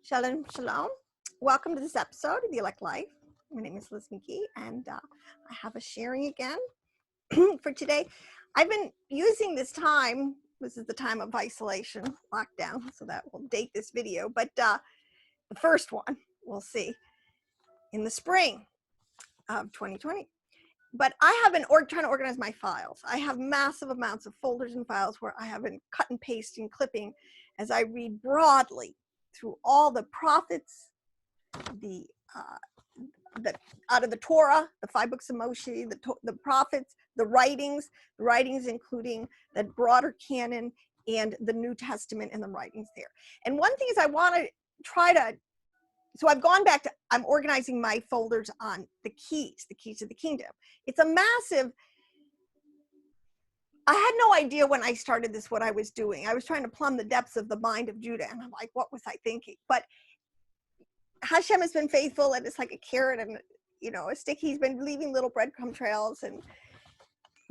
Shalom, shalom. Welcome to this episode of The Elect Life. My name is Liz McGee, and I have a sharing again for today. I've been using this time. This is the time of isolation, lockdown, so that will date this video. But the first one, we'll see, in the spring of 2020. But I have been trying to organize my files. I have massive amounts of folders and files where I have been cut and pasting, clipping as I read broadly through all the prophets, the out of the Torah, the 5 books of Moshe, the prophets, the writings including the broader canon and the New Testament and the writings there. And one thing is I want to try to, so I've gone back to, I'm organizing my folders on the keys of the kingdom. It's a massive, I had no idea when I started this what I was doing. I was trying to plumb the depths of the mind of Judah, and I'm like, what was I thinking? But Hashem has been faithful, and it's like a carrot and, you know, a stick. He's been leaving little breadcrumb trails and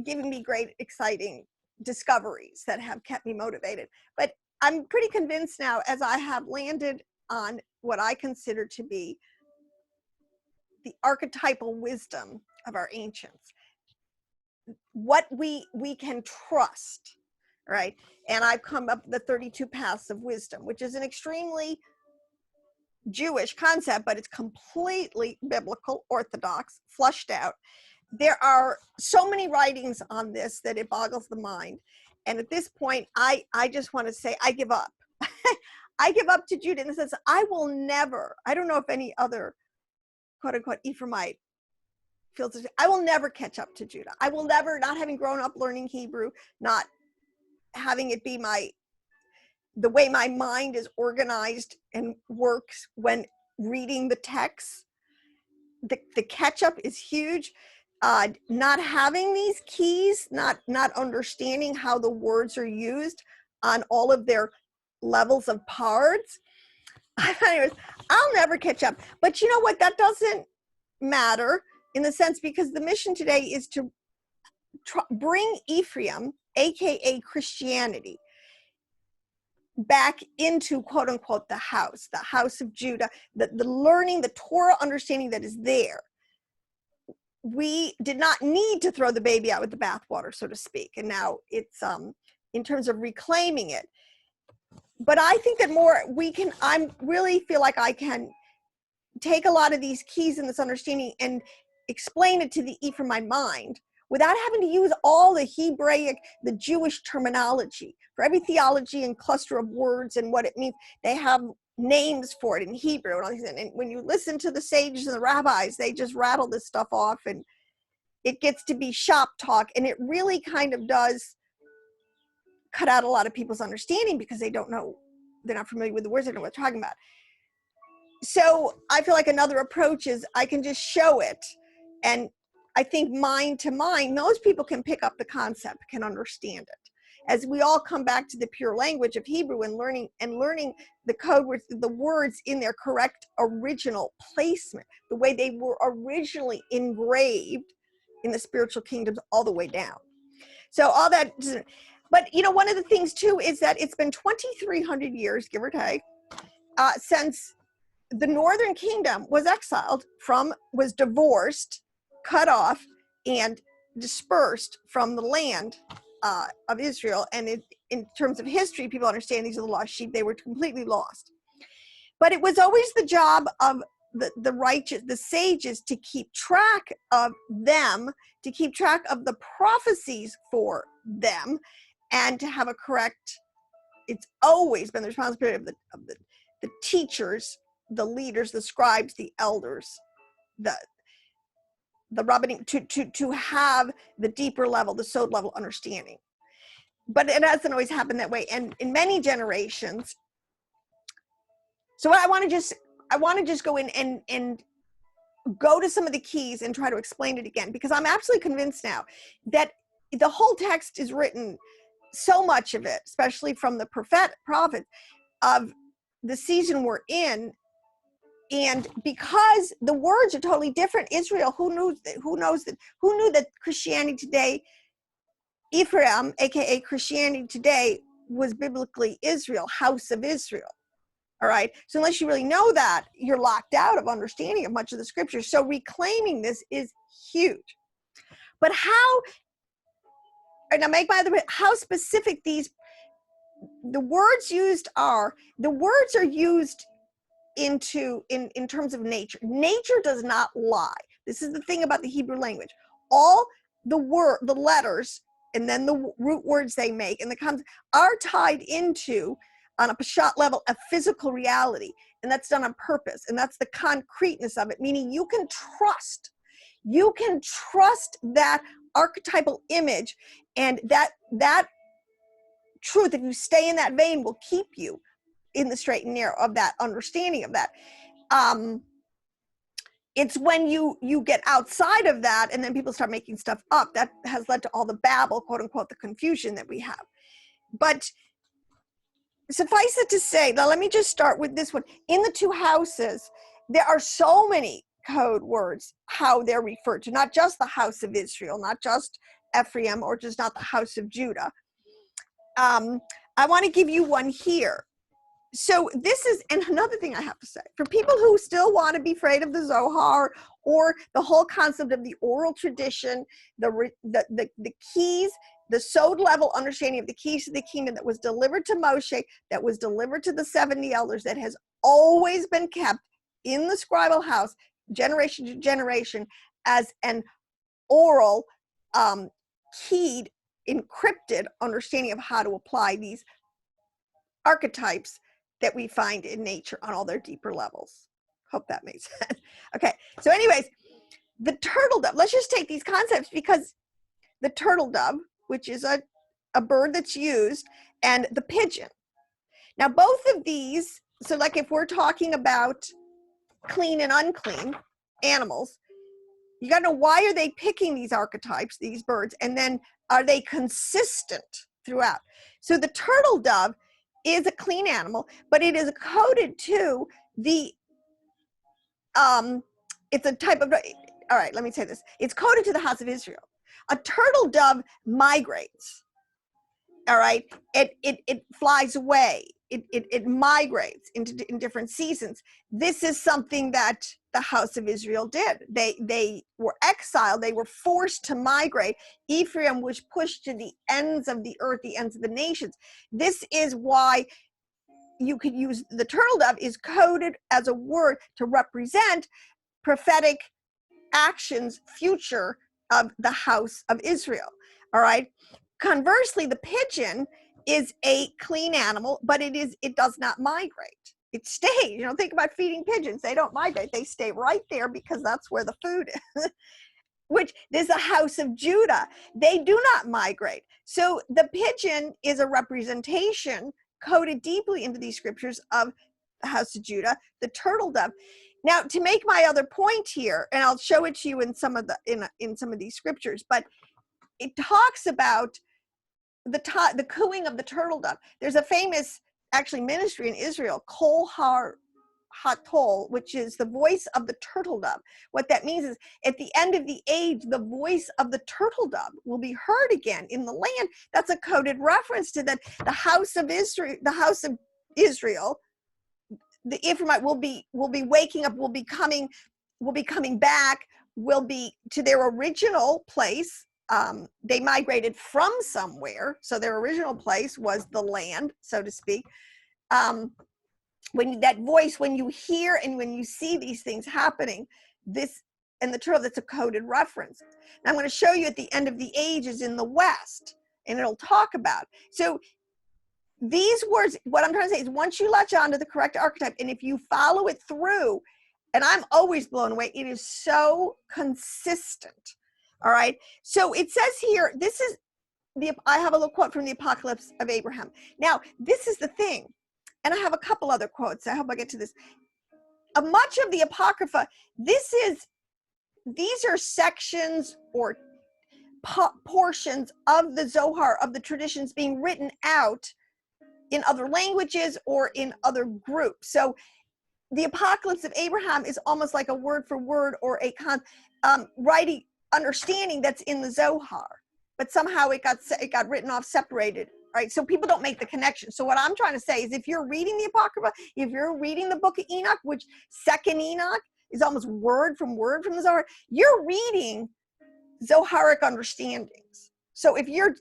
giving me great, exciting discoveries that have kept me motivated. But I'm pretty convinced now, as I have landed on what I consider to be the archetypal wisdom of our ancients, what we can trust, right? And I've come up with the 32 paths of wisdom, which is an extremely Jewish concept, but it's completely biblical, orthodox, flushed out. There are so many writings on this that it boggles the mind. And at this point, I just want to say, I give up. I give up to Judah in the sense I will never, I don't know if any other quote unquote Ephraimite feels this, I will never catch up to Judah. I will never, not having grown up learning Hebrew, not having it be the way my mind is organized and works when reading the text. The catch up is huge. Not having these keys, not understanding how the words are used on all of their levels of PaRDeS. Anyways, I'll never catch up. But you know what? That doesn't matter in the sense, because the mission today is to bring Ephraim, aka Christianity, back into quote unquote the house of Judah, the learning, the Torah understanding that is there. We did not need to throw the baby out with the bathwater, so to speak, and now it's in terms of reclaiming it. But I think that more I really feel like I can take a lot of these keys and this understanding and explain it to the Ephraimite mind without having to use all the Hebraic, the Jewish terminology. For every theology and cluster of words and what it means, they have names for it in Hebrew. And all these, and when you listen to the sages and the rabbis, they just rattle this stuff off, and it gets to be shop talk, and it really kind of does cut out a lot of people's understanding because they don't know, they're not familiar with the words, they don't know what they're talking about. So I feel like another approach is I can just show it, and I think mind to mind, most people can pick up the concept, can understand it. As we all come back to the pure language of Hebrew and learning the code words, the words in their correct original placement, the way they were originally engraved in the spiritual kingdoms all the way down. So all that, but you know, one of the things too is that it's been 2,300 years, give or take, since the northern kingdom was exiled was divorced, cut off, and dispersed from the land of Israel. And in terms of history, people understand these are the lost sheep. They were completely lost. But it was always the job of the righteous, the sages, to keep track of them, to keep track of the prophecies for them, and to have a correct, it's always been the responsibility of the teachers, the leaders, the scribes, the elders, the rabbanim, to have the deeper level, the sod level understanding. But it hasn't always happened that way, and in many generations. So I want to just go in and go to some of the keys and try to explain it again, because I'm absolutely convinced now that the whole text is written, so much of it, especially from the prophets of the season we're in. And because the words are totally different, Israel, who knew that Christianity today, Ephraim, aka Christianity today, was biblically Israel, house of Israel. All right. So unless you really know that, you're locked out of understanding of much of the scriptures. So reclaiming this is huge. But how, and I make by the way, how specific the words used are, the words are used in terms of nature. Nature does not lie. This is the thing about the Hebrew language. All the letters, and then the root words they make, and the concepts are tied into, on a Peshat level, a physical reality. And that's done on purpose. And that's the concreteness of it, meaning you can trust that archetypal image, and that truth, if you stay in that vein, will keep you in the straight and narrow of that understanding of that. It's when you get outside of that and then people start making stuff up that has led to all the babble, quote unquote, the confusion that we have. But suffice it to say, now let me just start with this one. In the two houses, there are so many code words, how they're referred to, not just the house of Israel, not just Ephraim, or just not the house of Judah. I want to give you one here. So this is, and another thing I have to say, for people who still want to be afraid of the Zohar, or the whole concept of the oral tradition, the keys, the sod level understanding of the keys to the kingdom that was delivered to Moshe, that was delivered to the 70 elders, that has always been kept in the scribal house, generation to generation, as an oral, keyed, encrypted understanding of how to apply these archetypes that we find in nature on all their deeper levels. Hope that makes sense. Okay, so anyways, the turtle dove, let's just take these concepts, because the turtle dove, which is a bird that's used, and the pigeon. Now both of these, so like if we're talking about clean and unclean animals, you got to know, why are they picking these archetypes, these birds, and then are they consistent throughout? So the turtle dove is a clean animal, but it is coded to the, it's a type of, all right, let me say this. It's coded to the house of Israel. A turtle dove migrates, all right? It flies away. It migrates in different seasons. This is something that the house of Israel did. They were exiled. They were forced to migrate. Ephraim was pushed to the ends of the earth, the ends of the nations. This is why you could use the turtle dove is coded as a word to represent prophetic actions, future of the house of Israel. All right. Conversely, the pigeon is a clean animal, but it does not migrate. It stays. You know, think about feeding pigeons. They don't migrate. They stay right there because that's where the food is. Which there's a house of Judah. They do not migrate. So the pigeon is a representation coded deeply into these scriptures of the house of Judah, the turtle dove. Now, to make my other point here, and I'll show it to you in some of in some of these scriptures, but it talks about the cooing of the turtle dove. There's a famous, actually, ministry in Israel, Kol Har Hatol, which is the voice of the turtle dove. What that means is, at the end of the age, the voice of the turtle dove will be heard again in the land. That's a coded reference to that. The house of Israel, the Ephraimite will be waking up, will be coming back, will be to their original place. They migrated from somewhere, so their original place was the land, so to speak. When that voice, when you hear and when you see these things happening, this and the turtle, that's a coded reference. Now I'm going to show you at the end of the ages in the West, and it'll talk about. So these words, what I'm trying to say is, once you latch on to the correct archetype, and if you follow it through, and I'm always blown away, it is so consistent. All right. So it says here, this is I have a little quote from the Apocalypse of Abraham. Now, this is the thing. And I have a couple other quotes. I hope I get to this. Much of the Apocrypha, these are sections or portions of the Zohar, of the traditions being written out in other languages or in other groups. So the Apocalypse of Abraham is almost like a word for word, or a writing understanding that's in the Zohar, but somehow it got written off, separated right? So people don't make the connection. So what I'm trying to say is, if you're reading the Apocrypha, if you're reading the book of Enoch, which second Enoch is almost word from the Zohar, you're reading Zoharic understandings. So if you're,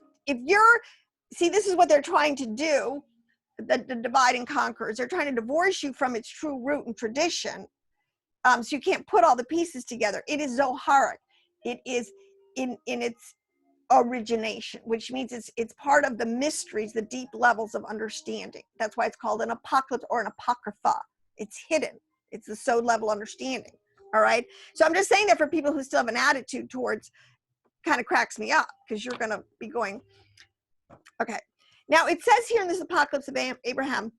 see, this is what they're trying to do, the divide and conquer, is they're trying to divorce you from its true root and tradition. So you can't put all the pieces together. It is Zoharic. It is in its origination, which means it's part of the mysteries, the deep levels of understanding. That's why it's called an apocalypse or an apocrypha. It's hidden. It's the sod level understanding. All right. So I'm just saying that for people who still have an attitude towards, kind of cracks me up, because you're going to be going, okay. Now it says here in this Apocalypse of Abraham,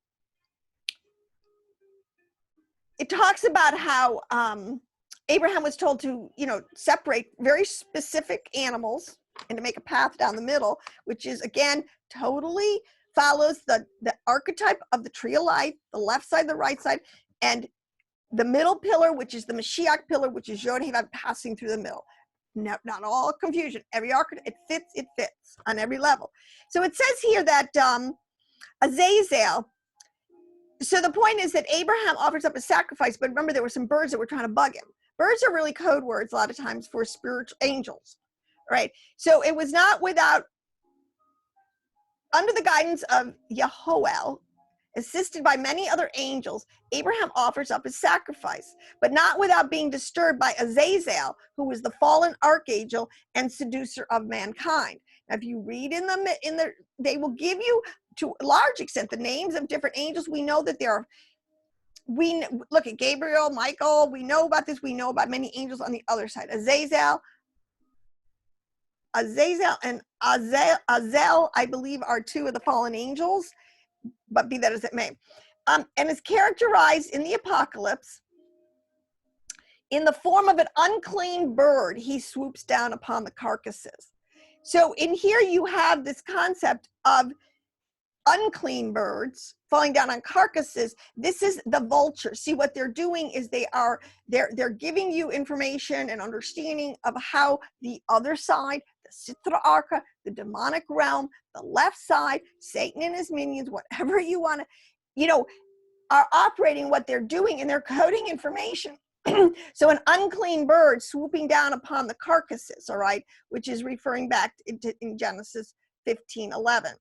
it talks about how Abraham was told to, separate very specific animals and to make a path down the middle, which is, again, totally follows the archetype of the tree of life, the left side, the right side, and the middle pillar, which is the Mashiach pillar, which is Yod Heh Vav passing through the middle. Not all confusion. Every archetype, it fits on every level. So it says here that Azazel, so the point is that Abraham offers up a sacrifice, but remember, there were some birds that were trying to bug him. Birds are really code words a lot of times for spiritual angels, right? So it was not without, under the guidance of Yehoel, assisted by many other angels, Abraham offers up his sacrifice, but not without being disturbed by Azazel, who was the fallen archangel and seducer of mankind. Now, if you read in the, they will give you, to a large extent, the names of different angels. We know that there are, we look at Gabriel, Michael, we know about this. We know about many angels on the other side. Azazel and Azel, I believe, are two of the fallen angels, but be that as it may. And is characterized in the Apocalypse in the form of an unclean bird. He swoops down upon the carcasses. So in here you have this concept of unclean birds falling down on carcasses. This is the vulture. See, what they're doing is they're giving you information and understanding of how the other side, the Sitra Arca, the demonic realm, the left side, Satan and his minions, whatever you want to, are operating, what they're doing, and they're coding information. So an unclean bird swooping down upon the carcasses, all right, which is referring back in Genesis 15:11.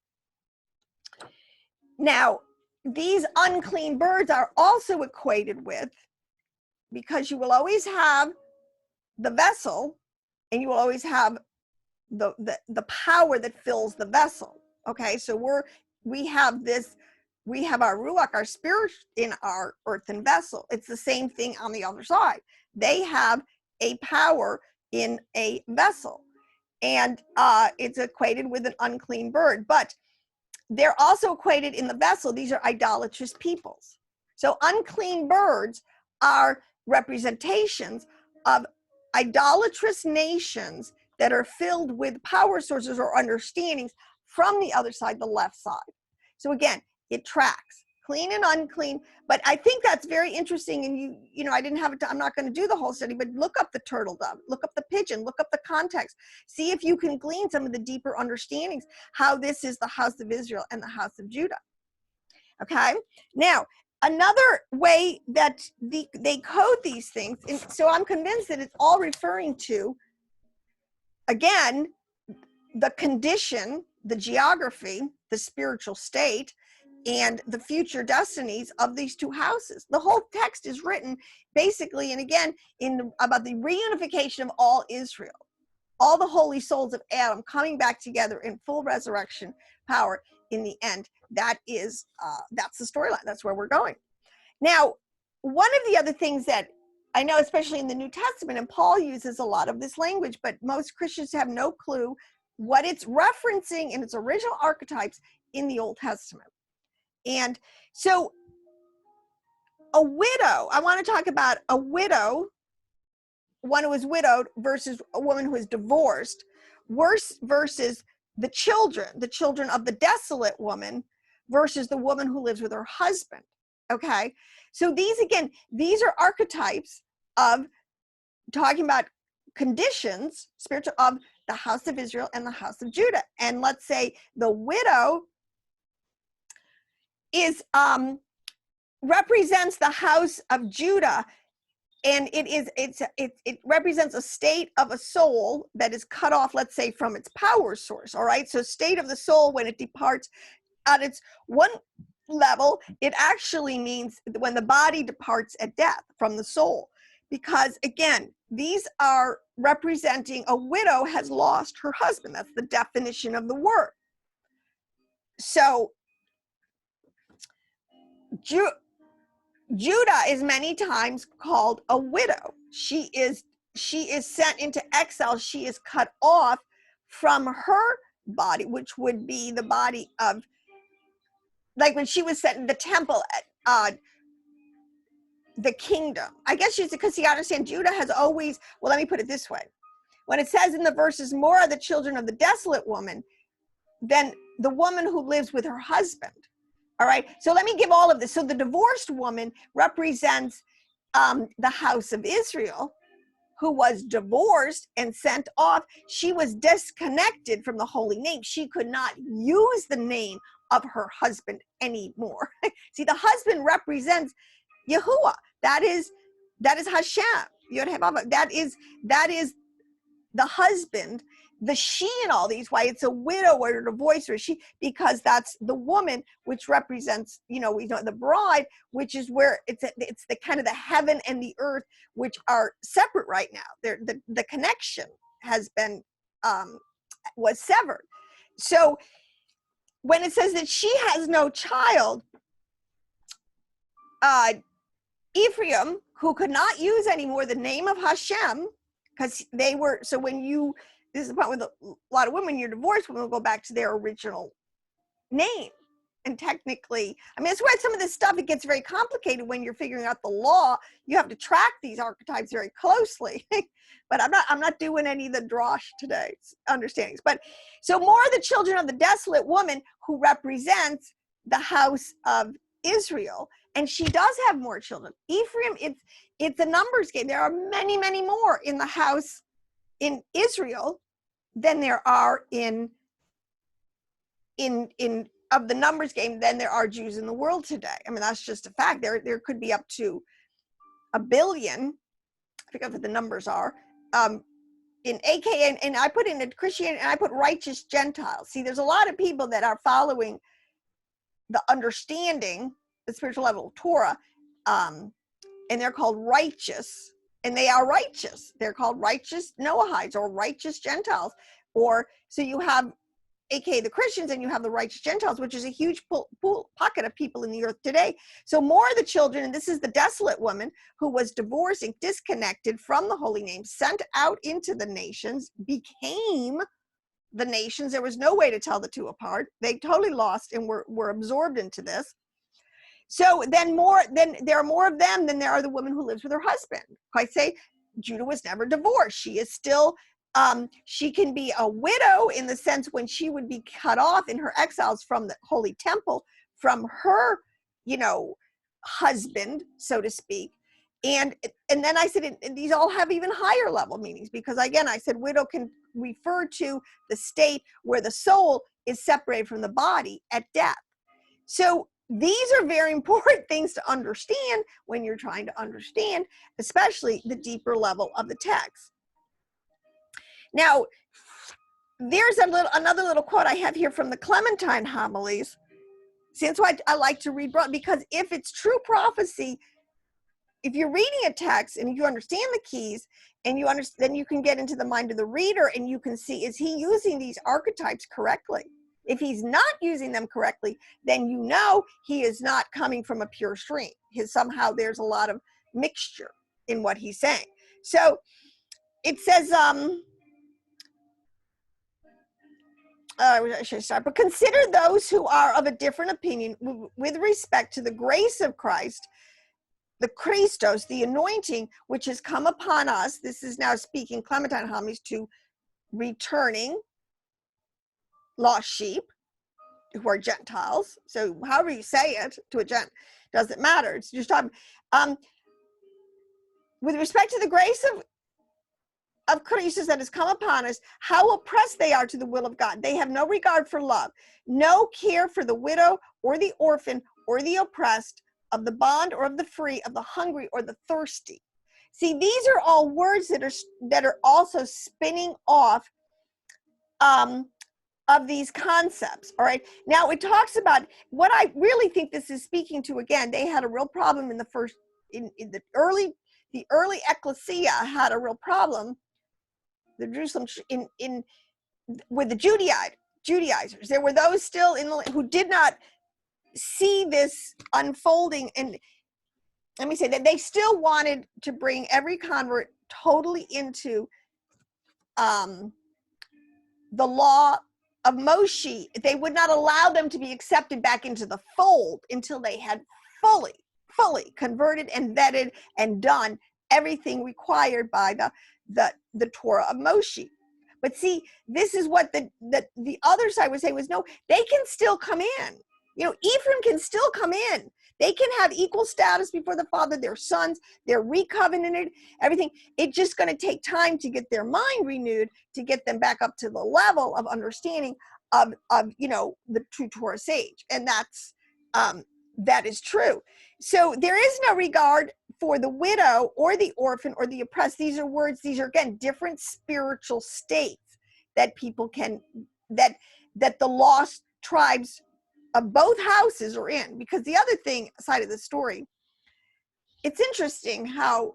Now, these unclean birds are also equated with, because you will always have the vessel, and you will always have the power that fills the vessel. Okay, so we have our ruach, our spirit, in our earthen vessel. It's the same thing on the other side. They have a power in a vessel, and it's equated with an unclean bird. But they're also equated in the vessel. These are idolatrous peoples. So unclean birds are representations of idolatrous nations that are filled with power sources or understandings from the other side, the left side. So again, it tracks clean and unclean. But I think that's very interesting. And I didn't have it. I'm not going to do the whole study, but look up the turtle dove, look up the pigeon, look up the context, see if you can glean some of the deeper understandings, how this is the house of Israel and the house of Judah. Okay. Now, another way that they code these things, and so I'm convinced that it's all referring to, again, the condition, the geography, the spiritual state, and the future destinies of these two houses. The whole text is written basically, and again, about the reunification of all Israel, all the holy souls of Adam coming back together in full resurrection power in the end. That's the storyline. That's where we're going. Now, one of the other things that I know, especially in the New Testament, and Paul uses a lot of this language, but most Christians have no clue what it's referencing in its original archetypes in the Old Testament. And so a widow, I want to talk about a widow, one who is widowed versus a woman who is divorced, versus the children of the desolate woman versus the woman who lives with her husband. Okay. So these are archetypes of talking about conditions, spiritual, of the house of Israel and the house of Judah. And let's say the widow is represents the house of Judah, and it represents a state of a soul that is cut off, let's say, from its power source. All right, so state of the soul when it departs at its one level, it actually means when the body departs at death from the soul, because again, these are representing a widow has lost her husband. That's the definition of the word. So Judah is many times called a widow. She is sent into exile. She is cut off from her body, which would be the body of, like when she was sent in the temple at the kingdom. I guess she's, because you understand, Judah has always, well, let me put it this way. When it says in the verses, more are the children of the desolate woman than the woman who lives with her husband. All right, so let me give all of this. So the divorced woman represents the house of Israel, who was divorced and sent off. She was disconnected from the holy name. She could not use the name of her husband anymore. See, the husband represents Yahuwah. That is Hashem. That is the husband. The she in all these, why it's a widow or a divorce or she, because that's the woman, which represents, we know the bride, which is where it's the kind of the heaven and the earth, which are separate right now. The connection has been was severed. So when it says that she has no child, Ephraim, who could not use anymore the name of Hashem, because they were, so when you, this is the point with a lot of women, you're divorced, women will go back to their original name. And technically, I mean, that's why some of this stuff, it gets very complicated when you're figuring out the law. You have to track these archetypes very closely. But I'm not doing any of the drosh today, understandings. But so more of the children of the desolate woman, who represents the house of Israel. And she does have more children. Ephraim, it's a numbers game. There are many, many more in the house in Israel than there are in of the numbers game than there are Jews in the world today. I mean, that's just a fact. There could be up to 1 billion. I forget what the numbers are. In AK, and I put in a Christianity, and I put righteous Gentiles. See, there's a lot of people that are following the understanding, the spiritual level of Torah, and they're called righteous, and they are righteous. They're called righteous Noahites or righteous Gentiles. Or so you have, aka the Christians, and you have the righteous Gentiles, which is a huge pocket of people in the earth today. So more of the children, and this is the desolate woman who was divorced and disconnected from the holy name, sent out into the nations, became the nations. There was no way to tell the two apart. They totally lost and were absorbed into this. So then there are more of them than there are the woman who lives with her husband. I say Judah was never divorced. She is still, she can be a widow in the sense when she would be cut off in her exiles from the holy temple, from her, husband, so to speak. And then I said, and these all have even higher level meanings, because again, I said widow can refer to the state where the soul is separated from the body at death. So these are very important things to understand when you're trying to understand, especially the level of the text. Now, there's another little quote I have here from the Clementine homilies. Since I like to read broad, because if it's true prophecy, if you're reading a text and you understand the keys and you understand, then you can get into the mind of the reader and you can see, is he using these archetypes correctly? If he's not using them correctly, then he is not coming from a pure stream. Somehow there's a lot of mixture in what he's saying. So it says, I should start, but consider those who are of a different opinion with respect to the grace of Christ, the Christos, the anointing, which has come upon us. This is now speaking Clementine homilies to returning lost sheep who are Gentiles. So however you say it to a gent, doesn't matter. It's just talking. With respect to the grace of Christ that has come upon us, how oppressed they are to the will of God. They have no regard for love, no care for the widow or the orphan or the oppressed, of the bond or of the free, of the hungry or the thirsty. See, these are all words that are also spinning off of these concepts. All right. Now it talks about what I really think this is speaking to. Again, they had a real problem in the first, in the early ecclesia had a real problem. The Jerusalem in with the Judaizers. There were those still who did not see this unfolding, and let me say that they still wanted to bring every convert totally into the law of Moshe. They would not allow them to be accepted back into the fold until they had fully converted and vetted and done everything required by the Torah of Moshe. But see, this is what the other side would say was, no, they can still come in. Ephraim can still come in. They can have equal status before the Father. They're sons. They're recovenanted. Everything. It's just going to take time to get their mind renewed, to get them back up to the level of understanding of the true Torah sage, and that is true. So there is no regard for the widow or the orphan or the oppressed. These are words. These are, again, different spiritual states that people can that the lost tribes of both houses are in. Because the other thing side of the story, it's interesting how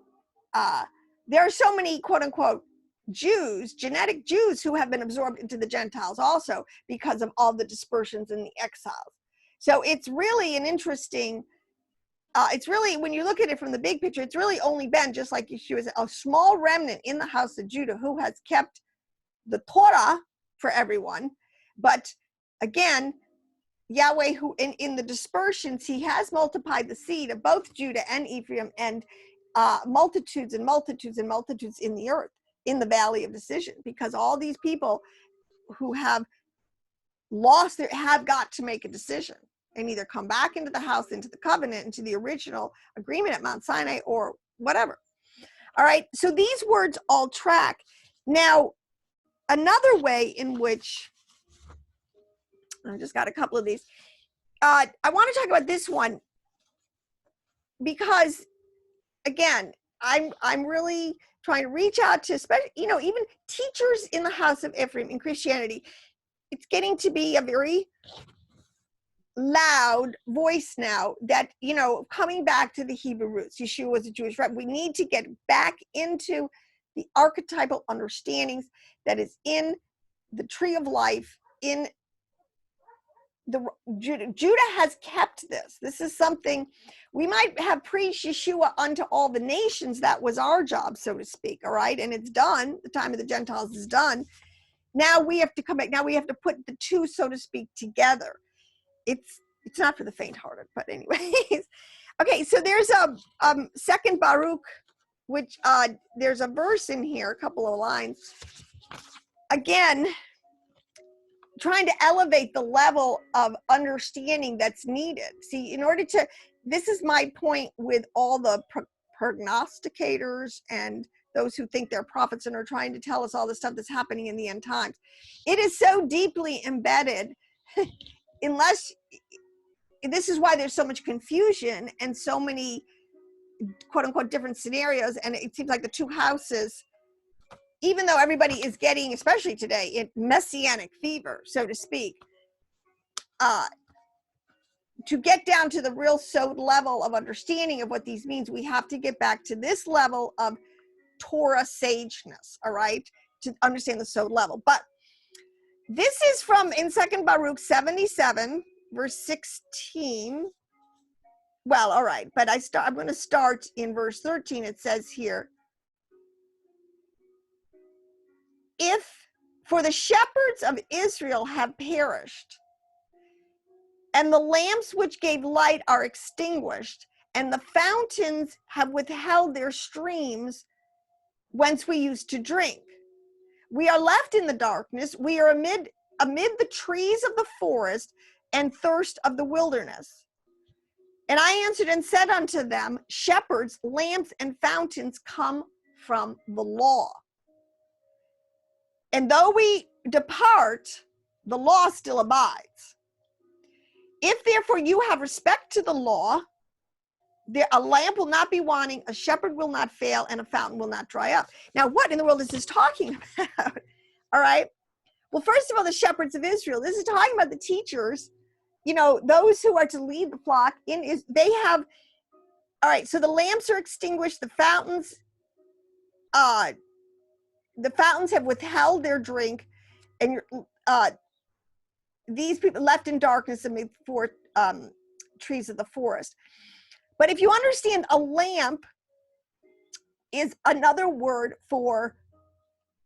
there are so many quote unquote Jews, genetic Jews, who have been absorbed into the Gentiles also because of all the dispersions and the exiles. So it's really an interesting, it's really, when you look at it from the big picture, it's really only been, just like Yeshua said, a small remnant in the house of Judah who has kept the Torah for everyone. But again, Yahweh, who in the dispersions, he has multiplied the seed of both Judah and Ephraim, and multitudes and multitudes and multitudes in the earth, in the valley of decision, because all these people who have lost have got to make a decision and either come back into the house, into the covenant, into the original agreement at Mount Sinai, or whatever. All right, so these words all track. Now, another way in which, I just got a couple of these. I want to talk about this one because, again, I'm really trying to reach out to, especially, even teachers in the house of Ephraim in Christianity. It's getting to be a very loud voice now that, coming back to the Hebrew roots. Yeshua was a Jewish rabbi. We need to get back into the archetypal understandings that is in the tree of life, in the Judah has kept this. This is something we might have preached Yeshua unto all the nations. That was our job, so to speak. All right. And it's done. The time of the Gentiles is done. Now we have to come back. Now we have to put the two, so to speak, together. It's not for the faint-hearted, but anyways. Okay. So there's a second Baruch, which there's a verse in here, a couple of lines. Again, trying to elevate the level of understanding that's needed. See, in order to, this is my point with all the prognosticators and those who think they're prophets and are trying to tell us all the stuff that's happening in the end times. It is so deeply embedded, unless, this is why there's so much confusion and so many quote unquote different scenarios. And it seems like the two houses, even though everybody is getting, especially today, messianic fever, so to speak, to get down to the real sod level of understanding of what these means, we have to get back to this level of Torah sageness, all right, to understand the sod level. But this is from, in 2 Baruch 77, verse 16. Well, all right, but I'm going to start in verse 13. It says here, for the shepherds of Israel have perished, and the lamps which gave light are extinguished, and the fountains have withheld their streams whence we used to drink. We are left in the darkness. We are amid the trees of the forest and thirst of the wilderness. And I answered and said unto them, shepherds, lamps, and fountains come from the law. And though we depart, the law still abides. If therefore you have respect to the law, a lamp will not be wanting, a shepherd will not fail, and a fountain will not dry up. Now, what in the world is this talking about? All right. Well, first of all, the shepherds of Israel. This is talking about the teachers, you know, those who are to lead the flock. They have, all right, so the lamps are extinguished, the fountains have withheld their drink, and these people left in darkness amid trees of the forest. But if you understand, a lamp is another word for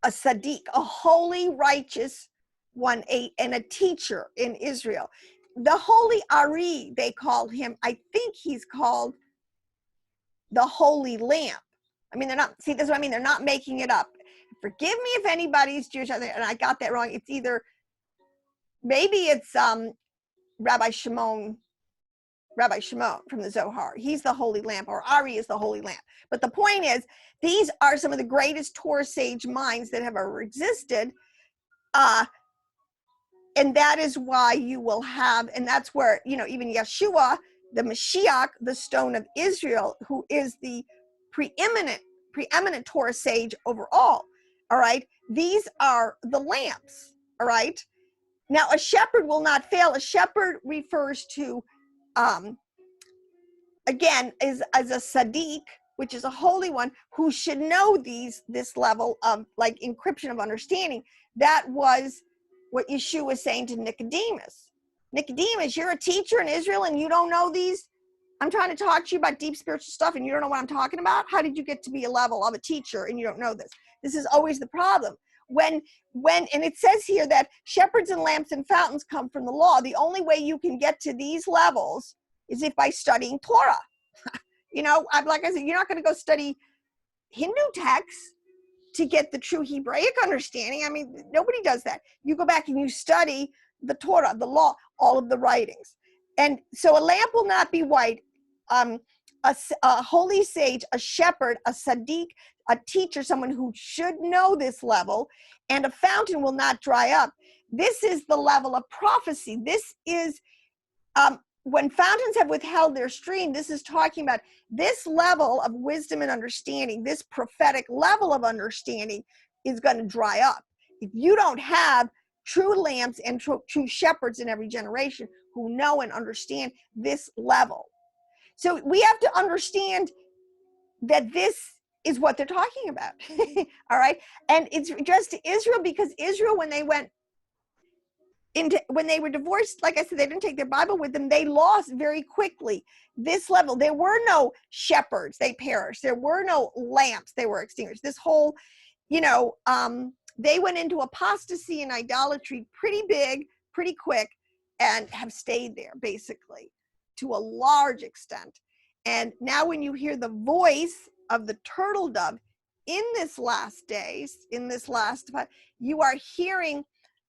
a Sadiq, a holy, righteous one, and a teacher in Israel. The holy Ari, they call him. I think he's called the holy lamp. I mean, they're not, see, this is what I mean. They're not making it up. Forgive me if anybody's Jewish out there and I got that wrong. It's either, maybe it's Rabbi Shimon from the Zohar. He's the holy lamp, or Ari is the holy lamp. But the point is, these are some of the greatest Torah sage minds that have ever existed. And that is why you will have, and that's where, you know, even Yeshua, the Mashiach, the stone of Israel, who is the preeminent Torah sage overall. All right. These are the lamps. All right. Now, a shepherd will not fail. A shepherd refers to, again, is as a Sadiq, which is a holy one, who should know this level of like encryption of understanding. That was what Yeshua was saying to Nicodemus. Nicodemus, you're a teacher in Israel and you don't know these? I'm trying to talk to you about deep spiritual stuff and you don't know what I'm talking about? How did you get to be a level of a teacher and you don't know this? This is always the problem. When, and it says here that shepherds and lamps and fountains come from the law. The only way you can get to these levels is if by studying Torah. You know, like I said, you're not going to go study Hindu texts to get the true Hebraic understanding. I mean, nobody does that. You go back and you study the Torah, the law, all of the writings. And so a lamp will not be white. A holy sage, a shepherd, a Sadiq, a teacher, someone who should know this level, and a fountain will not dry up. This is the level of prophecy. This is, when fountains have withheld their stream, this is talking about this level of wisdom and understanding, this prophetic level of understanding is going to dry up. If you don't have true lamps and true shepherds in every generation who know and understand this level. So we have to understand that this is what they're talking about. All right. And it's just to Israel, because Israel, when they were divorced, like I said, they didn't take their Bible with them. They lost very quickly this level. There were no shepherds. They perished. There were no lamps. They were extinguished. This whole, you know, they went into apostasy and idolatry pretty big, pretty quick, and have stayed there basically to a large extent. And now when you hear the voice of the turtle dove in this last days, you are hearing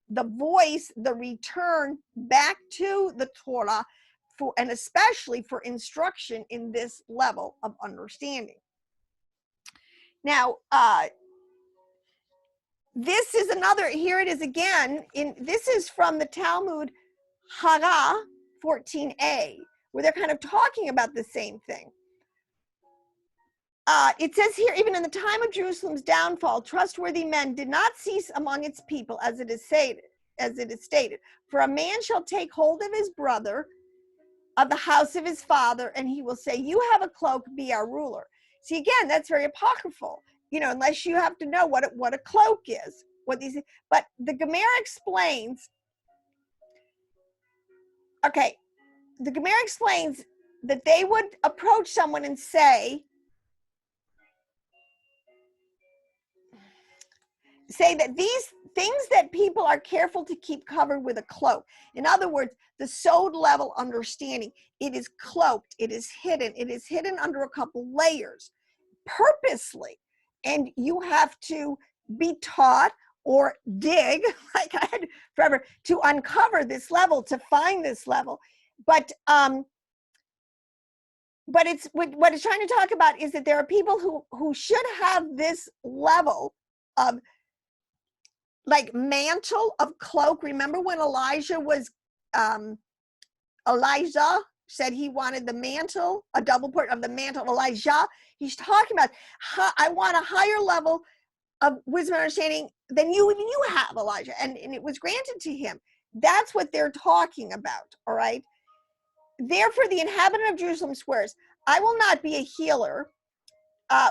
the voice, the return back to the Torah, and especially for instruction in this level of understanding. Now, this is another, here it is again, this is from the Talmud Hagah 14a, where they're kind of talking about the same thing. It says here, even in the time of Jerusalem's downfall, trustworthy men did not cease among its people, as it is stated. For a man shall take hold of his brother of the house of his father, and he will say, you have a cloak, be our ruler. See, again, that's very apocryphal, you know, unless you have to know what a cloak is. But the Gemara explains, okay, the Gemara explains that they would approach someone and say that these things that people are careful to keep covered with a cloak. In other words, the sod level understanding, it is cloaked, it is hidden under a couple layers purposely. And you have to be taught or dig, like I had forever, to uncover this level, to find this level. But it's what it's trying to talk about is that there are people who should have this level of like mantle of cloak. Remember when Elijah was Elijah said he wanted the mantle, a double portion of the mantle of Elijah. He's talking about how I want a higher level of wisdom and understanding than even you have, Elijah. And it was granted to him. That's what they're talking about, all right? Therefore, the inhabitant of Jerusalem swears, I will not be a healer,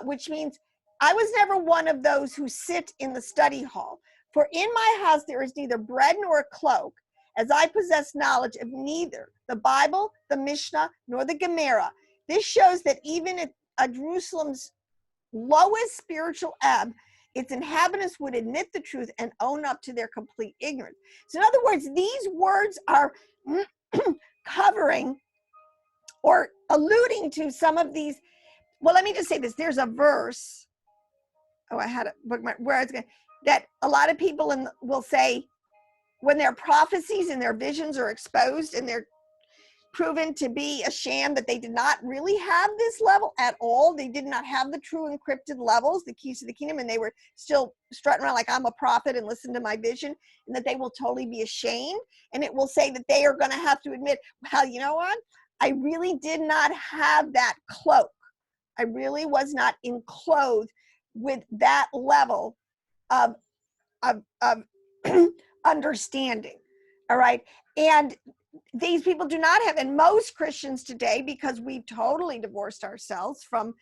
which means I was never one of those who sit in the study hall. For in my house there is neither bread nor a cloak, as I possess knowledge of neither the Bible, the Mishnah, nor the Gemara. This shows that even at Jerusalem's lowest spiritual ebb, its inhabitants would admit the truth and own up to their complete ignorance. So in other words, these words are covering or alluding to some of these. Well, let me just say this. There's a verse. Oh, I had a bookmark where I was going that a lot of people will say when their prophecies and their visions are exposed and they're proven to be a sham, that they did not really have this level at all. They did not have the true encrypted levels, the keys to the kingdom, and they were still strutting around like I'm a prophet and listen to my vision, and that they will totally be ashamed. And it will say that they are going to have to admit, well, you know what? I really did not have that cloak. I really was not enclosed with that level of understanding. All right. And these people do not have, and most Christians today, because we've totally divorced ourselves from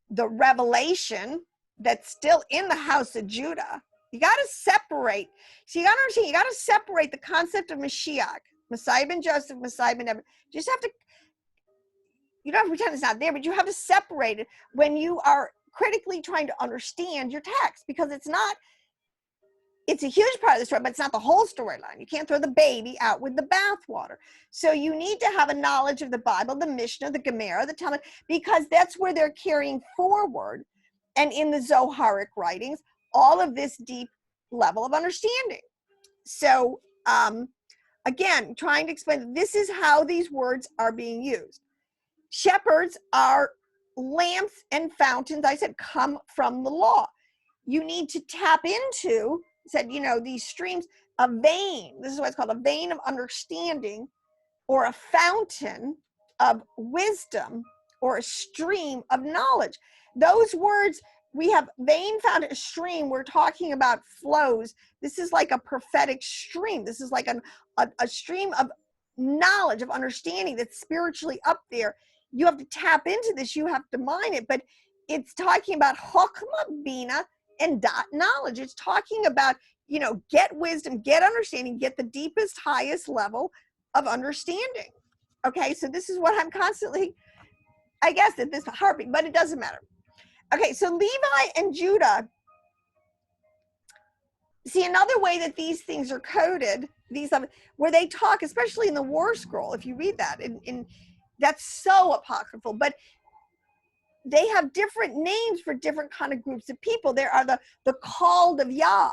the revelation that's still in the house of Judah. You got to separate. So you got to understand, you got to separate the concept of Mashiach, Messiah ben Joseph, Messiah ben Evan. You just have to, you don't have to pretend it's not there, but you have to separate it when you are critically trying to understand your text, because it's not, it's a huge part of the story, but it's not the whole storyline. You can't throw the baby out with the bathwater. So you need to have a knowledge of the Bible, the Mishnah, the Gemara, the Talmud, because that's where they're carrying forward. And in the Zoharic writings, all of this deep level of understanding. So again, trying to explain, this is how these words are being used. Shepherds are lamps and fountains, I said, come from the law. You need to tap into, said, you know, these streams, a vein. This is what it's called, a vein of understanding, or a fountain of wisdom, or a stream of knowledge. Those words, we have vein, fountain, stream. We're talking about flows. This is like a prophetic stream. This is like a stream of knowledge, of understanding that's spiritually up there. You have to tap into this. You have to mine it. But it's talking about Chokhmah, Bina, and dot knowledge. It's talking about, you know, get wisdom, get understanding, get the deepest, highest level of understanding. Okay, so this is what I'm constantly, I guess, at this harping, but it doesn't matter. Okay, so Levi and Judah, see, another way that these things are coded, these where they talk, especially in the War Scroll, if you read that, in that's so apocryphal, but they have different names for different kind of groups of people. There are the called of Yah,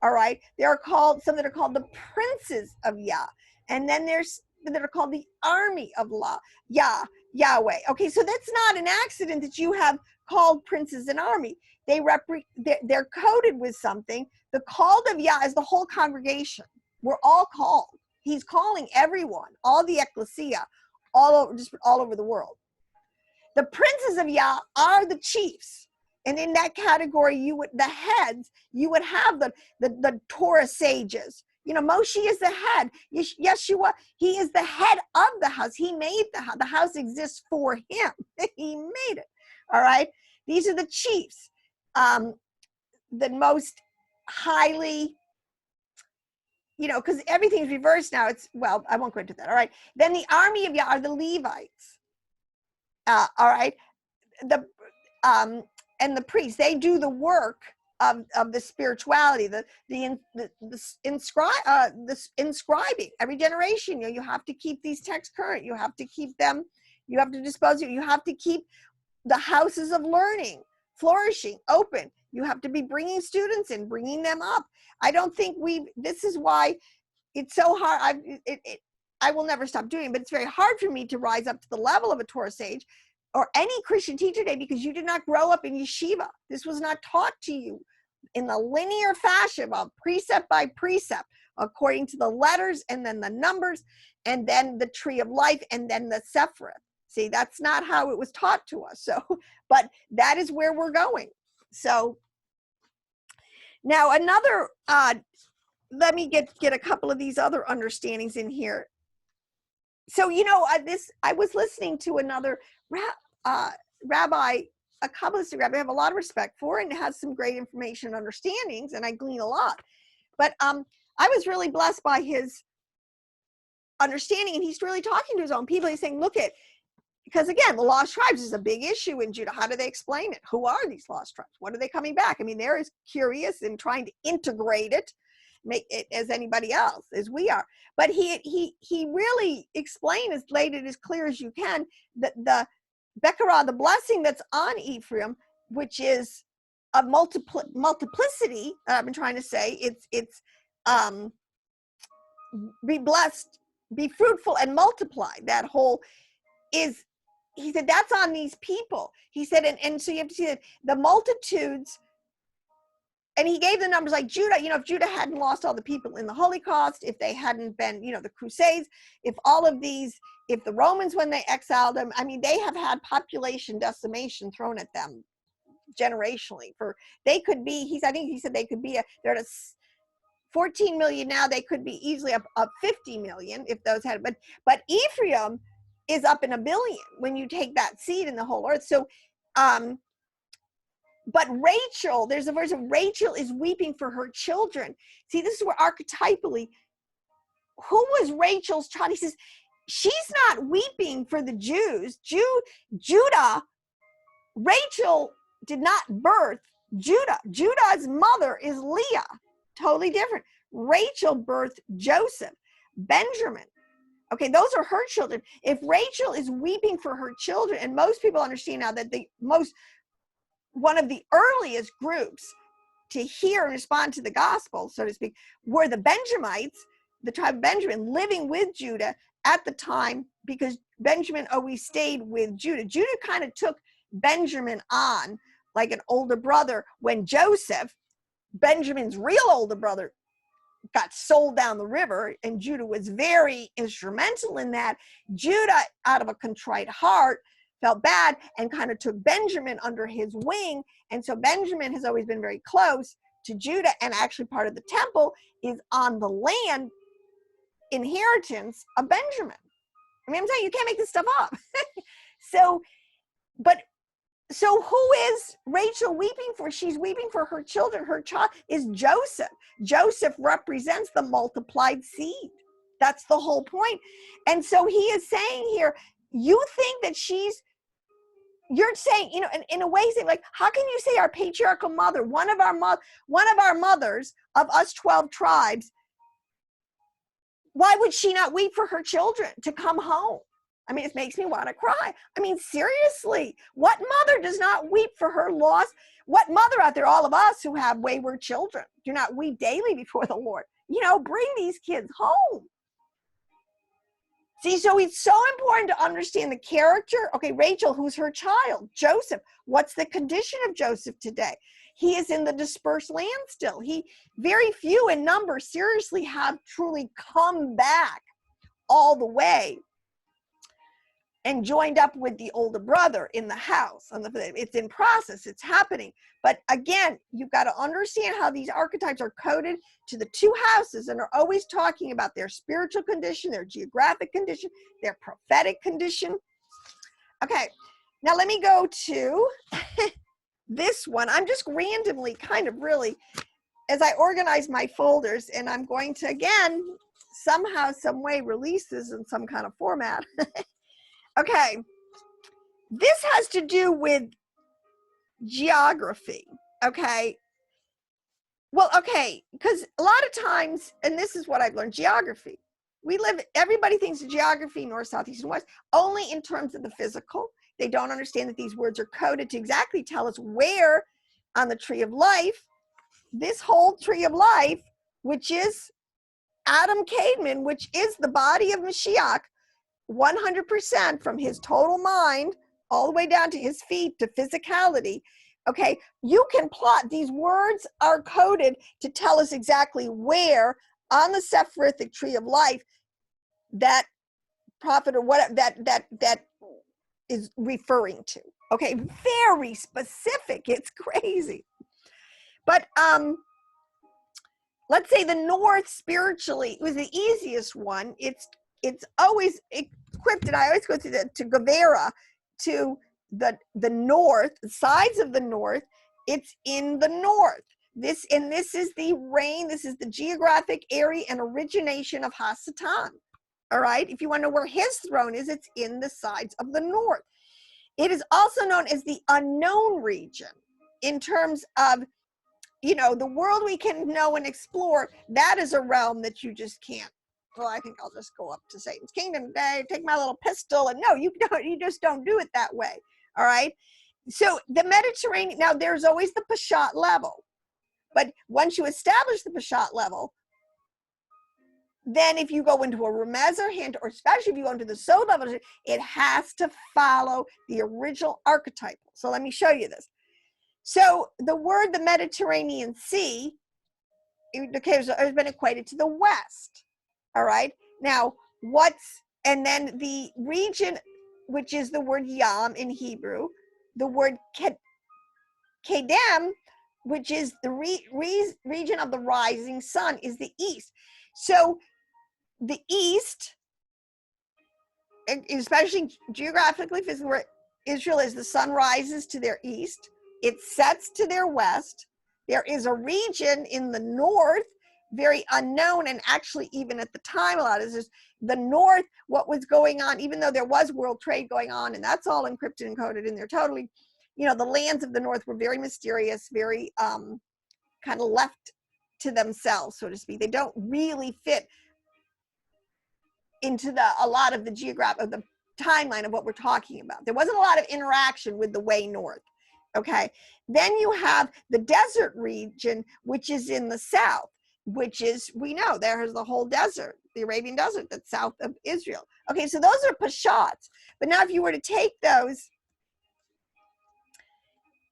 all right? There are called, some that are called the princes of Yah. And then there's that are called the army of Yahweh. Okay, so that's not an accident that you have called princes and army. They're coded with something. The called of Yah is the whole congregation. We're all called. He's calling everyone, all the ecclesia, all over the world. The princes of Yah are the chiefs. And in that category, the heads, you would have the Torah sages. You know, Moshe is the head. Yeshua, he is the head of the house. He made the house. The house exists for him. He made it. All right. These are the chiefs. The most highly, you know, because everything's reversed now. It's, well, I won't go into that. All right. Then the army of Yah are the Levites. All right. And the priests, they do the work of the spirituality, the inscribing. Every generation, you know, you have to keep these texts current. You have to keep them. You have to dispose of. You have to keep the houses of learning flourishing, open. You have to be bringing students in, bringing them up. I don't think this is why it's so hard. I will never stop doing it, but it's very hard for me to rise up to the level of a Torah sage or any Christian teacher today, because you did not grow up in yeshiva. This was not taught to you in the linear fashion of precept by precept, according to the letters, and then the numbers, and then the tree of life, and then the Sephiroth. See, that's not how it was taught to us. So, but that is where we're going. So now another, let me get a couple of these other understandings in here. So, you know, I was listening to another rabbi, a Kabbalistic rabbi I have a lot of respect for, and has some great information and understandings, and I glean a lot. But I was really blessed by his understanding, and he's really talking to his own people. He's saying, look at, because again, the lost tribes is a big issue in Judah. How do they explain it? Who are these lost tribes? What are they coming back? I mean, they're as curious and trying to integrate it, make it as anybody else, as we are. But he really explained, as laid it as clear as you can, that the Bekarah, the blessing that's on Ephraim, which is a multiplicity, I've been trying to say, it's be blessed, be fruitful, and multiply. That whole is, he said, that's on these people. He said, and so you have to see that the multitudes, and he gave the numbers like Judah, you know, if Judah hadn't lost all the people in the Holocaust, if they hadn't been, you know, the Crusades, if all of these, if the Romans, when they exiled them, I mean, they have had population decimation thrown at them generationally. They could be, I think he said they could be, they're at 14 million now, they could be easily up 50 million if those had, but Ephraim is up in 1 billion when you take that seed in the whole earth. So, but Rachel, there's a verse of Rachel is weeping for her children. See, this is where archetypally, who was Rachel's child? He says, she's not weeping for the Jews. Judah, Rachel did not birth Judah. Judah's mother is Leah, totally different. Rachel birthed Joseph, Benjamin. Okay, those are her children. If Rachel is weeping for her children, and most people understand now that one of the earliest groups to hear and respond to the gospel, so to speak, were the Benjamites, the tribe of Benjamin, living with Judah at the time, because Benjamin always stayed with Judah. Judah kind of took Benjamin on like an older brother when Joseph, Benjamin's real older brother, got sold down the river, and Judah was very instrumental in that. Judah, out of a contrite heart, felt bad and kind of took Benjamin under his wing. And so Benjamin has always been very close to Judah, and actually part of the temple is on the land inheritance of Benjamin. I mean, I'm saying, you can't make this stuff up. So who is Rachel weeping for? She's weeping for her children. Her child is Joseph. Joseph represents the multiplied seed. That's the whole point. And so he is saying here, you think that you're saying, you know, in a way, saying like, how can you say our patriarchal mother, one of our mothers of us 12 tribes, why would she not weep for her children to come home? I mean, it makes me want to cry. I mean, seriously, what mother does not weep for her loss? What mother out there, all of us who have wayward children, do not weep daily before the Lord? You know, bring these kids home. See, so it's so important to understand the character. Okay, Rachel, who's her child? Joseph. What's the condition of Joseph today? He is in the dispersed land still. Very few in number seriously have truly come back all the way and joined up with the older brother in the house. It's in process, it's happening. But again, you've got to understand how these archetypes are coded to the two houses, and are always talking about their spiritual condition, their geographic condition, their prophetic condition. Okay, now let me go to this one. I'm just randomly kind of really, as I organize my folders, and I'm going to, again, somehow, some way release this in some kind of format. Okay, this has to do with geography, okay? Well, okay, because a lot of times, and this is what I've learned, geography. Everybody thinks of geography, north, south, east, and west, only in terms of the physical. They don't understand that these words are coded to exactly tell us where on the tree of life, this whole tree of life, which is Adam Caedmon, which is the body of Mashiach, 100% from his total mind all the way down to his feet to physicality. Okay, you can plot. These words are coded to tell us exactly where on the Sephirithic tree of life that prophet or whatever that is referring to. Okay, very specific. It's crazy. But let's say the north spiritually was the easiest one. It's always equipped, and I always go to Guevara, to the north, the sides of the north. It's in the north. This is the reign. This is the geographic area and origination of Hasatan. All right. If you want to know where his throne is, it's in the sides of the north. It is also known as the unknown region in terms of, the world we can know and explore. That is a realm that you just can't. Well, I think I'll just go up to Satan's kingdom today, take my little pistol, and no, you just don't do it that way. All right. So the Mediterranean, now there's always the Peshat level, but once you establish the Peshat level, then if you go into a Remez or hint, or especially if you go into the Sod level, it has to follow the original archetype. So let me show you this. So the word the Mediterranean Sea has been equated to the west. All right. Now and then the region, which is the word Yam in Hebrew, the word Kedem, which is the region of the rising sun, is the east. So the east, especially geographically, physically, where Israel is, the sun rises to their east, it sets to their west. There is a region in the north, very unknown, and actually even at the time, a lot of this, the north, what was going on, even though there was world trade going on, and that's all encrypted and coded in there totally, the lands of the north were very mysterious, very kind of left to themselves, so to speak. They don't really fit into a lot of the the timeline of what we're talking about. There wasn't a lot of interaction with the way north. Okay. Then you have the desert region, which is in the south, which is, we know there's the whole desert, the Arabian desert that's south of Israel. Okay. So those are Pashats. But now if you were to take those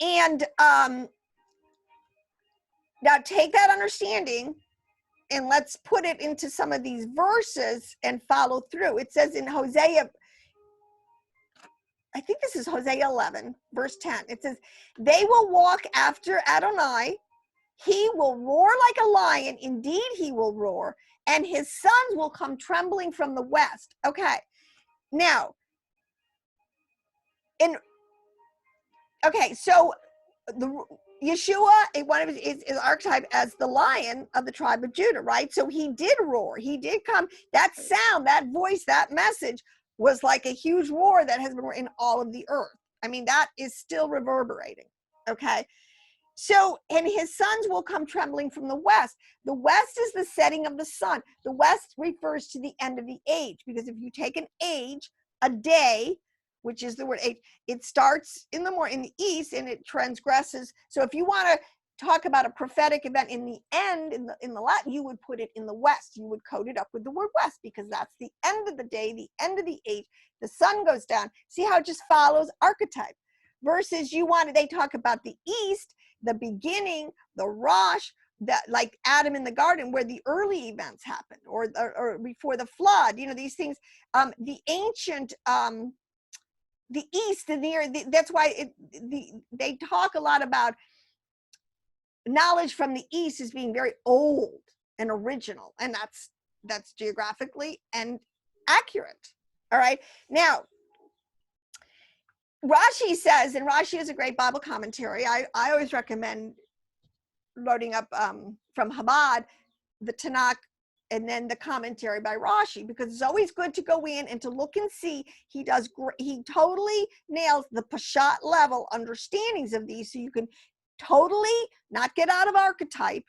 and now take that understanding and let's put it into some of these verses and follow through. It says in Hosea, I think this is Hosea 11, verse 10. It says, they will walk after Adonai. He will roar like a lion. Indeed, he will roar. And his sons will come trembling from the west. Okay. Now, so the Yeshua, one of his is archetyped as the lion of the tribe of Judah, right? So he did roar. He did come. That sound, that voice, that message was like a huge roar that has been in all of the earth. I mean, that is still reverberating. Okay. So, and his sons will come trembling from the west. The west is the setting of the sun. The west refers to the end of the age, because if you take an age, a day, which is the word age, it starts in the east and it transgresses. So if you want to talk about a prophetic event in the end, in the Latin, you would put it in the west. You would code it up with the word west, because that's the end of the day, the end of the age. The sun goes down. See how it just follows archetype. Versus they talk about the east, the beginning, the Rosh, that like Adam in the garden, where the early events happened, or before the flood, these things. The ancient, the east, that's why they talk a lot about knowledge from the east as being very old and original, and that's geographically and accurate. All right. Now, Rashi says, and Rashi is a great Bible commentary. I always recommend loading up from Chabad, the Tanakh, and then the commentary by Rashi, because it's always good to go in and to look and see. He totally nails the Peshat level understandings of these, so you can totally not get out of archetype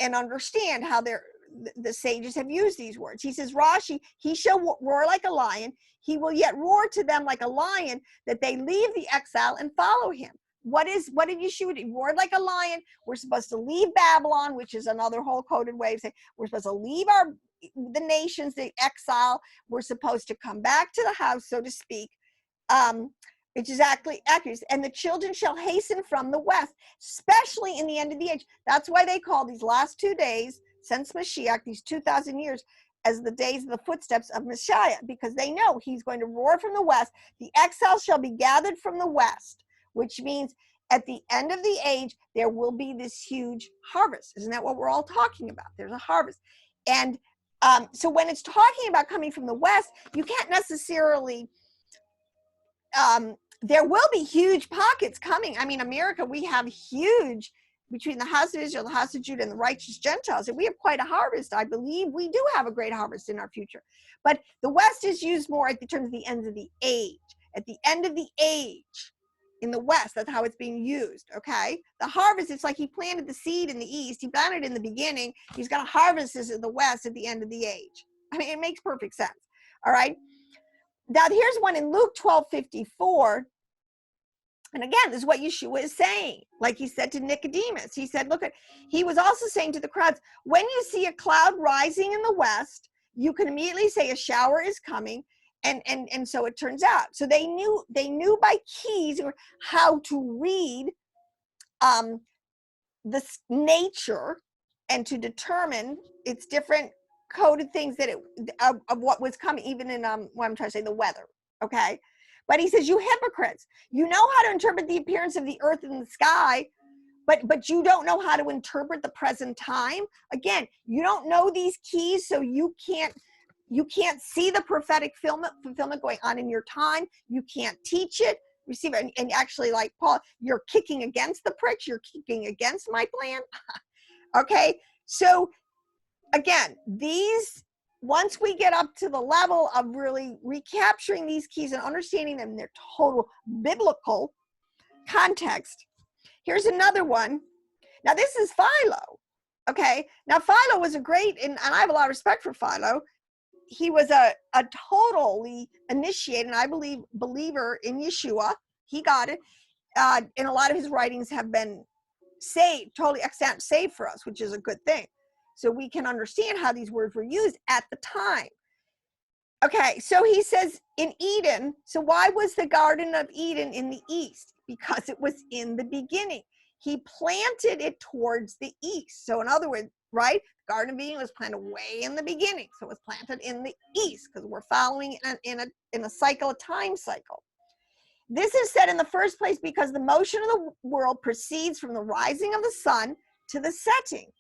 and understand how the sages have used these words. He says, Rashi, he shall roar like a lion. He will yet roar to them like a lion, that they leave the exile and follow him. What did Yeshua do? He roared like a lion. We're supposed to leave Babylon, which is another whole coded way of saying we're supposed to leave the nations, the exile. We're supposed to come back to the house, so to speak. Which is exactly accurate. And the children shall hasten from the west, especially in the end of the age. That's why they call these last 2 days since Mashiach, these 2,000 years, as the days of the footsteps of Messiah, because they know he's going to roar from the west. The exiles shall be gathered from the west, which means at the end of the age, there will be this huge harvest. Isn't that what we're all talking about? There's a harvest. And so when it's talking about coming from the west, you can't necessarily, there will be huge pockets coming. I mean, America, we have huge, between the house of Israel, the house of Judah, and the righteous Gentiles, and we have quite a harvest. I believe we do have a great harvest in our future. But the West is used more at the terms of the ends of the age. At the end of the age, in the West, that's how it's being used, okay? The harvest, it's like he planted the seed in the East. He planted it in the beginning. He's going to harvest this in the West at the end of the age. I mean, it makes perfect sense, all right? Now, here's one in Luke 12:54. And again, this is what Yeshua is saying. Like he said to Nicodemus, he said, look, he was also saying to the crowds, when you see a cloud rising in the west, you can immediately say a shower is coming. And so it turns out. So they knew by keys how to read this nature and to determine its different coded things that of what was coming, even in what I'm trying to say, the weather. Okay. But he says, you hypocrites, you know how to interpret the appearance of the earth and the sky, but you don't know how to interpret the present time. Again, you don't know these keys, so you can't see the prophetic fulfillment going on in your time. You can't teach it, receive it. And actually, like Paul, you're kicking against the pricks. You're kicking against my plan. Okay, so again, once we get up to the level of really recapturing these keys and understanding them in their total biblical context, here's another one. Now, this is Philo, okay? Now, Philo was a great, and I have a lot of respect for Philo. He was a totally initiated, and I believe, believer in Yeshua. He got it. And a lot of his writings have been saved, totally extant saved for us, which is a good thing. So we can understand how these words were used at the time. Okay, so he says in Eden, so why was the Garden of Eden in the east? Because it was in the beginning. He planted it towards the east. So in other words, right, Garden of Eden was planted way in the beginning. So it was planted in the east because we're following in a cycle, a time cycle. This is said in the first place because the motion of the world proceeds from the rising of the sun to the setting.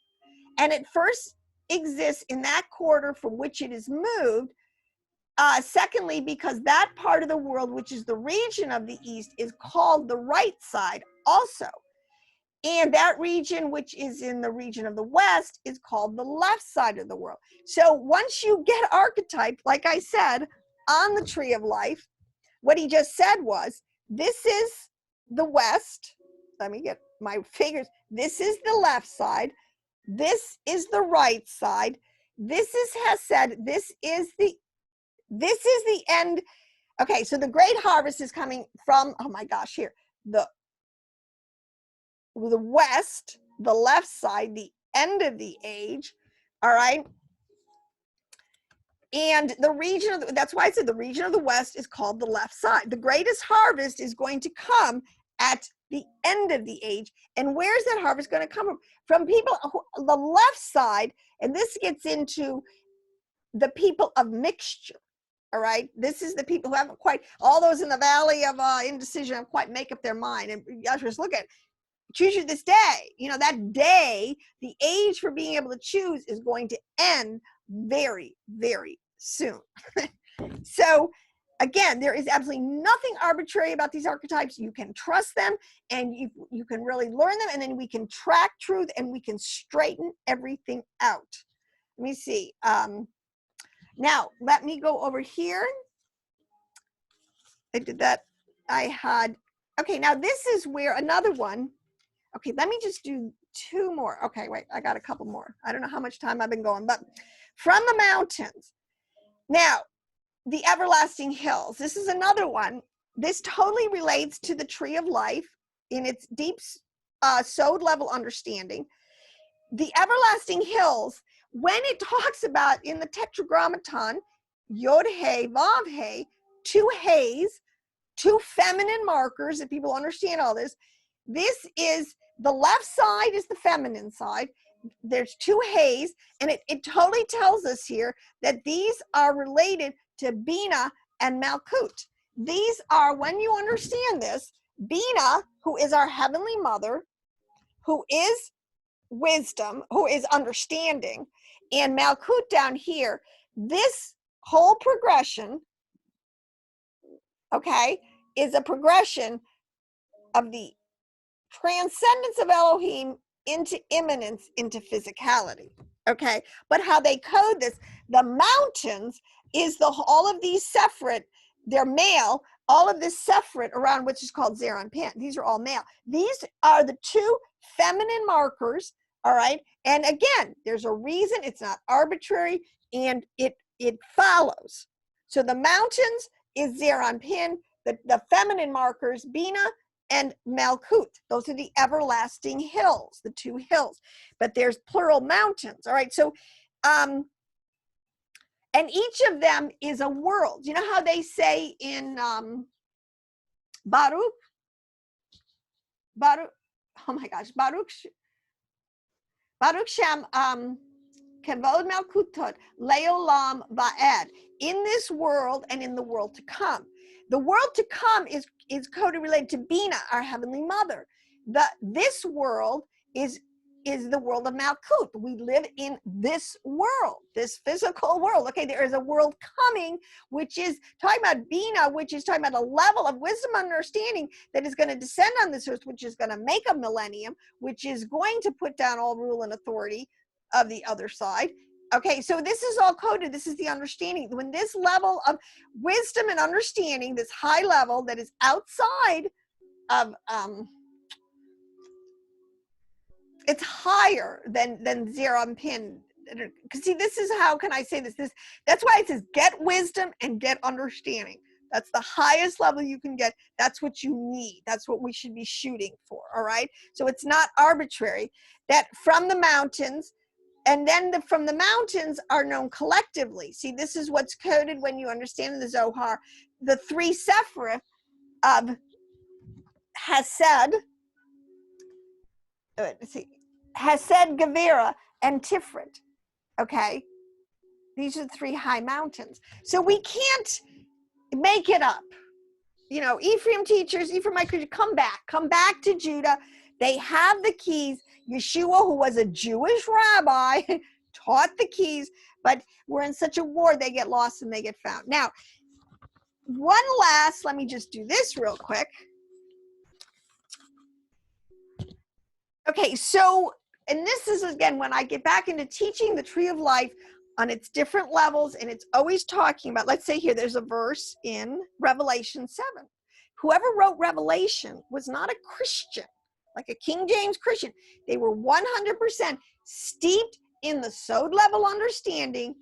And it first exists in that quarter from which it is moved. Secondly, because that part of the world, which is the region of the east, is called the right side also. And that region, which is in the region of the west, is called the left side of the world. So once you get archetype, like I said, on the tree of life, what he just said was, this is the west. Let me get my fingers. This is the left side. This is the right side. This is Hesed. This is the end. Okay, so the great harvest is coming from, oh my gosh, here, the west, the left side, the end of the age. All right. And the region of that's why I said the region of the west is called the left side. The greatest harvest is going to come at the end of the age. And where's that harvest going to come from? From people who, the left side, and this gets into the people of mixture. All right, this is the people who haven't quite, all those in the valley of indecision haven't quite make up their mind. And just look at, choose you this day. You know, that day, the age for being able to choose is going to end very, very soon. So again, there is absolutely nothing arbitrary about these archetypes. You can trust them, and you can really learn them, and then we can track truth, and we can straighten everything out. Let me see. Now, let me go over here. I did that. I had, okay, now this is where another one. Okay, let me just do two more. Okay, wait, I got a couple more. I don't know how much time I've been going, but from the mountains. Now, the everlasting hills. This is another one. This totally relates to the tree of life in its deep sowed level understanding. The everlasting hills, when it talks about in the Tetragrammaton, Yod He, Vav He, two He's, two feminine markers, if people understand all this. This is the left side is the feminine side, there's two hays, and it totally tells us here that these are related to Bina and Malkut. These are, when you understand this, Bina, who is our heavenly mother, who is wisdom, who is understanding, and Malkut down here, this whole progression, okay, is a progression of the transcendence of Elohim into immanence, into physicality. Okay, but how they code this, the mountains is all of these separate, they're male, all of this separate around which is called Zer and Pin. These are all male. These are the two feminine markers, all right? And again, there's a reason, it's not arbitrary, and it follows. So the mountains is Zer and Pin, the feminine markers, Bina and Malkut. Those are the everlasting hills, the two hills. But there's plural mountains, all right? So, and each of them is a world. You know how they say in Baruch, oh my gosh, Baruch Shem, Kavod Malkutot, Leolam Va'ed, in this world and in the world to come. The world to come is coded related to Bina, our heavenly mother. This world is the world of Malkut. We live in this world, this physical world. Okay, there is a world coming, which is talking about Bina, which is talking about a level of wisdom and understanding that is going to descend on this earth, which is going to make a millennium, which is going to put down all rule and authority of the other side. Okay, so this is all coded. This is the understanding. When this level of wisdom and understanding, this high level that is outside of, it's higher than Zero and Pin. Because see, this is how can I say this? That's why it says get wisdom and get understanding. That's the highest level you can get. That's what you need. That's what we should be shooting for, all right? So it's not arbitrary. That from the mountains, and then from the mountains are known collectively. See, this is what's coded when you understand the Zohar. The three Sephirah of Hesed, Hesed, Gevira, and Tiferet. Okay? These are the three high mountains. So we can't make it up. You know, Ephraim teachers, Ephraimite Christians, come back to Judah. They have the keys. Yeshua, who was a Jewish rabbi, taught the keys, but we're in such a war, they get lost and they get found. Now, let me just do this real quick. Okay, so, and this is, again, when I get back into teaching the tree of life on its different levels, and it's always talking about, let's say here, there's a verse in Revelation 7. Whoever wrote Revelation was not a Christian, like a King James Christian. They were 100% steeped in the Sod level understanding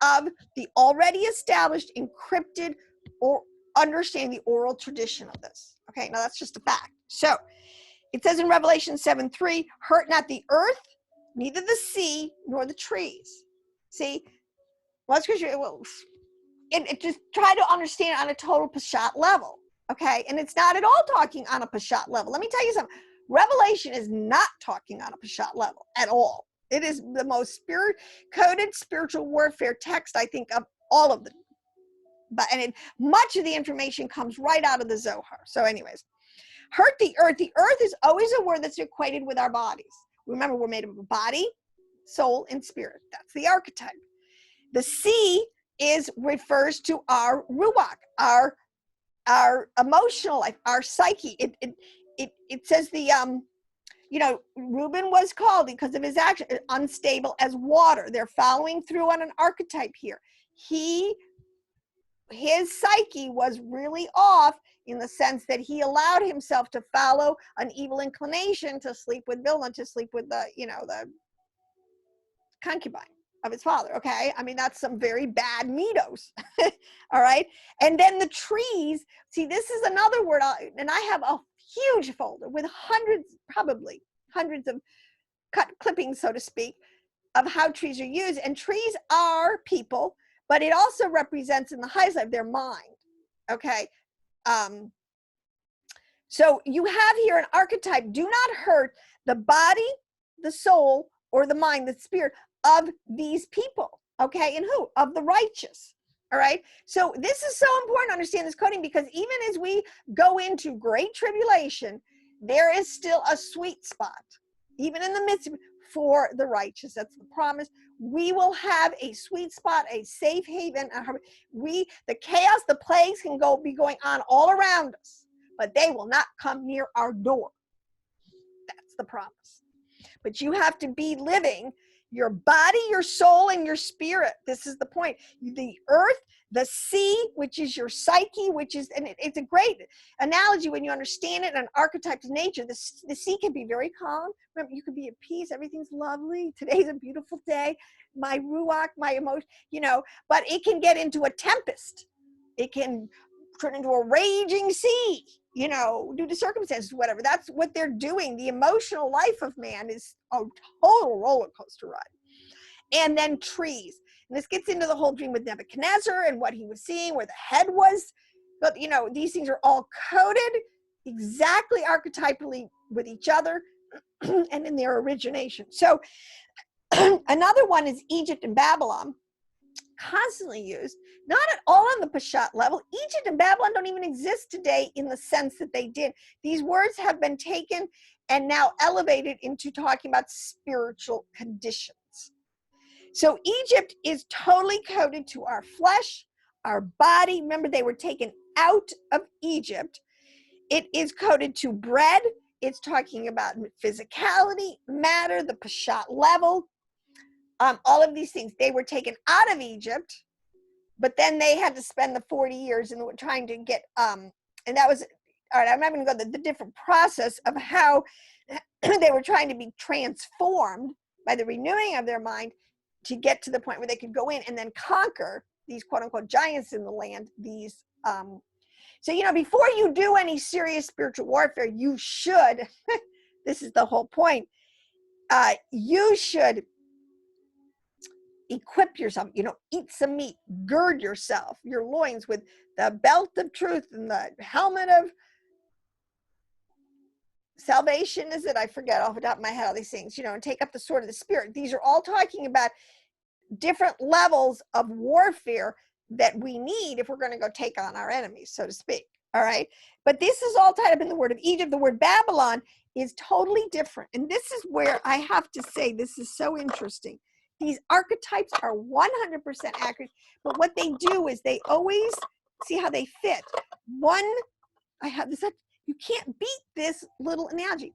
of the already established, encrypted, or understanding the oral tradition of this. Okay, now that's just a fact. So it says in Revelation 7:3, hurt not the earth, neither the sea, nor the trees. See, well, scripture, it just try to understand on a total Pashat level. Okay, and it's not at all talking on a Pashat level. Let me tell you something. Revelation is not talking on a Pashat level at all. It is the most coded spiritual warfare text, I think, of all of them. And much of the information comes right out of the Zohar. So anyways, hurt the earth. The earth is always a word that's equated with our bodies. Remember, we're made of a body, soul, and spirit. That's the archetype. The sea refers to our ruach, our emotional life, our psyche. It says Reuben was called because of his action unstable as water. They're following through on an archetype here. His psyche was really off in the sense that he allowed himself to follow an evil inclination to sleep with Bilhah, to sleep with the concubine of his father. Okay, I mean, that's some very bad midos. All right, and then the trees. See, this is another word, and I have a huge folder with probably hundreds of cut clippings, so to speak, of how trees are used. And trees are people, but it also represents in the highest life their mind. Okay, so you have here an archetype: do not hurt the body, the soul, or the mind, the spirit of these people. Okay, and who? Of the righteous. All right, so this is so important to understand this coding, because even as we go into great tribulation, there is still a sweet spot, even in the midst of, for the righteous. That's the promise. We will have a sweet spot, a safe haven. The chaos, the plagues can be going on all around us, but they will not come near our door. That's the promise. But you have to be living your body, your soul, and your spirit. This is the point. The earth, the sea, which is your psyche, and it's a great analogy when you understand it in archetypes of nature. The sea can be very calm. Remember, you could be at peace. Everything's lovely. Today's a beautiful day. My ruach, my emotion, but it can get into a tempest. It can turn into a raging sea, due to circumstances, whatever. That's what they're doing. The emotional life of man is a total roller coaster ride. And then trees. And this gets into the whole dream with Nebuchadnezzar and what he was seeing, where the head was. But, these things are all coded exactly archetypally with each other and in their origination. So another one is Egypt and Babylon, constantly used, not at all on the Peshat level. Egypt and Babylon don't even exist today in the sense that they did. These words have been taken and now elevated into talking about spiritual conditions. So Egypt is totally coded to our flesh, our body. Remember, they were taken out of Egypt. It is coded to bread. It's talking about physicality, matter, the Peshat level. All of these things, they were taken out of Egypt, but then they had to spend the 40 years and were trying to get, and that was, all right, I'm not going to go to the different process of how they were trying to be transformed by the renewing of their mind to get to the point where they could go in and then conquer these quote unquote giants in the land. These, so, before you do any serious spiritual warfare, you should, this is the whole point, you should equip yourself, eat some meat, gird yourself, your loins with the belt of truth and the helmet of salvation. Is it? I forget off the top of my head all these things, and take up the sword of the spirit. These are all talking about different levels of warfare that we need if we're going to go take on our enemies, so to speak. All right. But this is all tied up in the word of Egypt. The word Babylon is totally different. And this is where I have to say, this is so interesting. These archetypes are 100% accurate, but what they do is they always see how they fit. I have this, you can't beat this little analogy.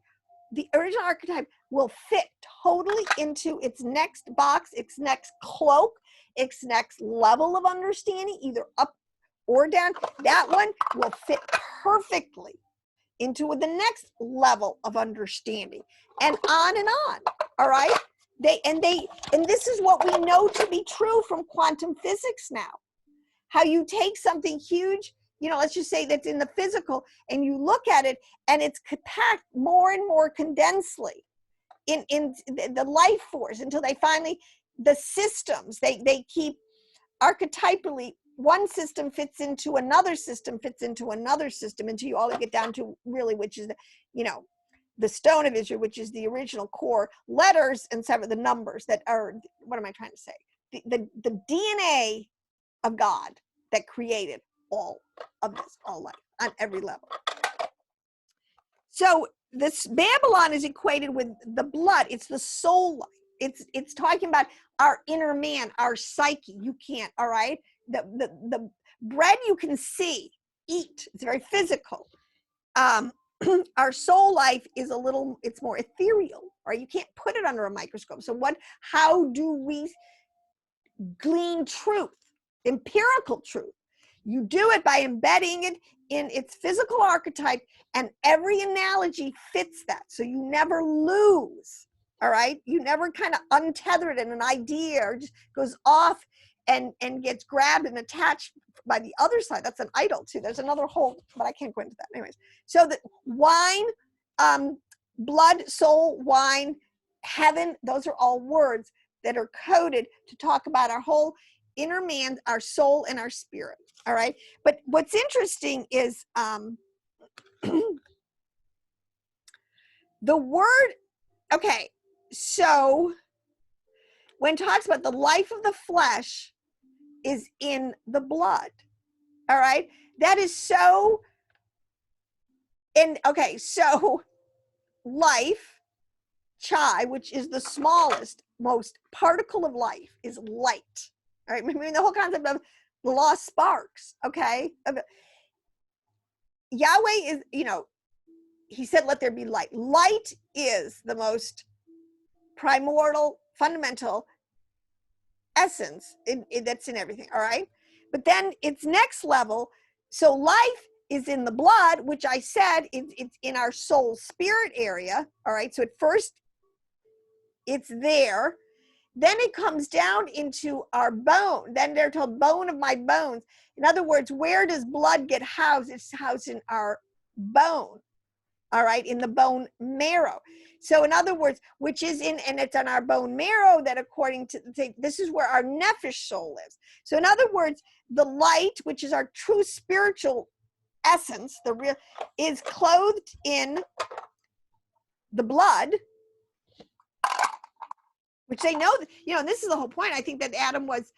The original archetype will fit totally into its next box, its next cloak, its next level of understanding, either up or down. That one will fit perfectly into the next level of understanding, and on and on. All right. And this is what we know to be true from quantum physics now. How you take something huge, let's just say that's in the physical, and you look at it and it's packed more and more condensedly in the life force until they finally, the systems, they keep archetypally, one system fits into another system, until you all get down to really, which is, the stone of Israel, which is the original core letters and some of the numbers that are, what am I trying to say? The DNA of God that created all of this, all life on every level. So this Babylon is equated with the blood. It's the soul life. It's talking about our inner man, our psyche. You can't, all right? The bread you can see, eat. It's very physical. Our soul life is it's more ethereal, right? You can't put it under a microscope. So how do we glean truth, empirical truth? You do it by embedding it in its physical archetype, and every analogy fits that. So you never lose, all right? You never kind of untether it in an idea or just goes off and gets grabbed and attached by the other side. That's an idol too. There's another whole, but I can't go into that. Anyways, so the wine, blood, soul, wine, heaven, those are all words that are coded to talk about our whole inner man, our soul, and our spirit. All right. But what's interesting is the word, okay, so when it talks about the life of the flesh is in the blood. All right. That is so, and okay, so life, chi, which is the smallest, most particle of life, is light. All right. I mean, the whole concept of the lost sparks, okay? Yahweh is, you know, he said, let there be light. Light is the most primordial, fundamental essence that's in everything, all right? But then it's next level. So life is in the blood, which I said it's in our soul spirit area, all right? So at first it's there. Then it comes down into our bone. Then they're told bone of my bones. In other words, where does blood get housed? It's housed in our bone, all right, in the bone marrow. So in other words, which is in, and it's on our bone marrow that according to, this is where our nephesh soul lives. So in other words, the light, which is our true spiritual essence, the real, is clothed in the blood, which they know, you know, this is the whole point. I think that Adam was,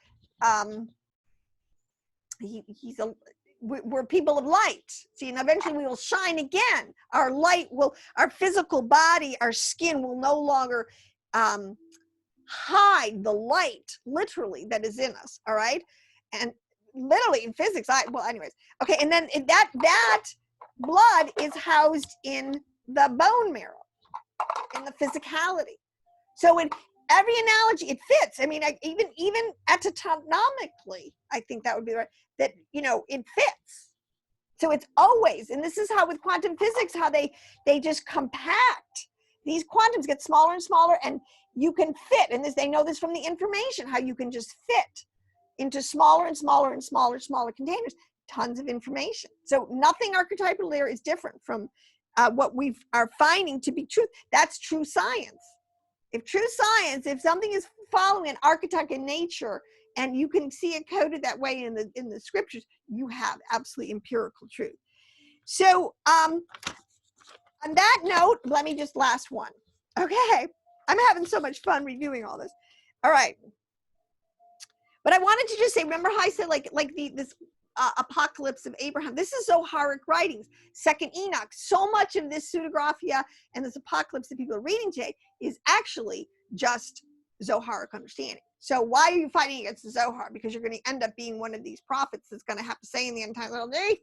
we're people of light. See, and eventually we will shine again. Our light will, our physical body, our skin will no longer hide the light, literally, that is in us, all right? And literally in physics, well, anyways. Okay, and then that blood is housed in the bone marrow, in the physicality. So in every analogy, it fits. I mean, even anatomically, I think that would be right, that, you know, it fits. So it's always, and this is how with quantum physics, how they just compact. These quantums get smaller and smaller, and you can fit, and this, they know this from the information, how you can just fit into smaller and smaller and smaller containers, tons of information. So nothing archetypal there is different from what we are finding to be truth. That's true science. If true science, if something is following an archetype in nature, and you can see it coded that way in the scriptures, you have absolutely empirical truth. So on that note, let me just last one. Okay, I'm having so much fun reviewing all this. All right, but I wanted to just say, remember how I said this apocalypse of Abraham? This is Zoharic writings, Second Enoch. So much of this pseudographia and this apocalypse that people are reading today is actually just Zoharic understanding. So why are you fighting against the Zohar? Because you're going to end up being one of these prophets that's going to have to say in the end time, little day,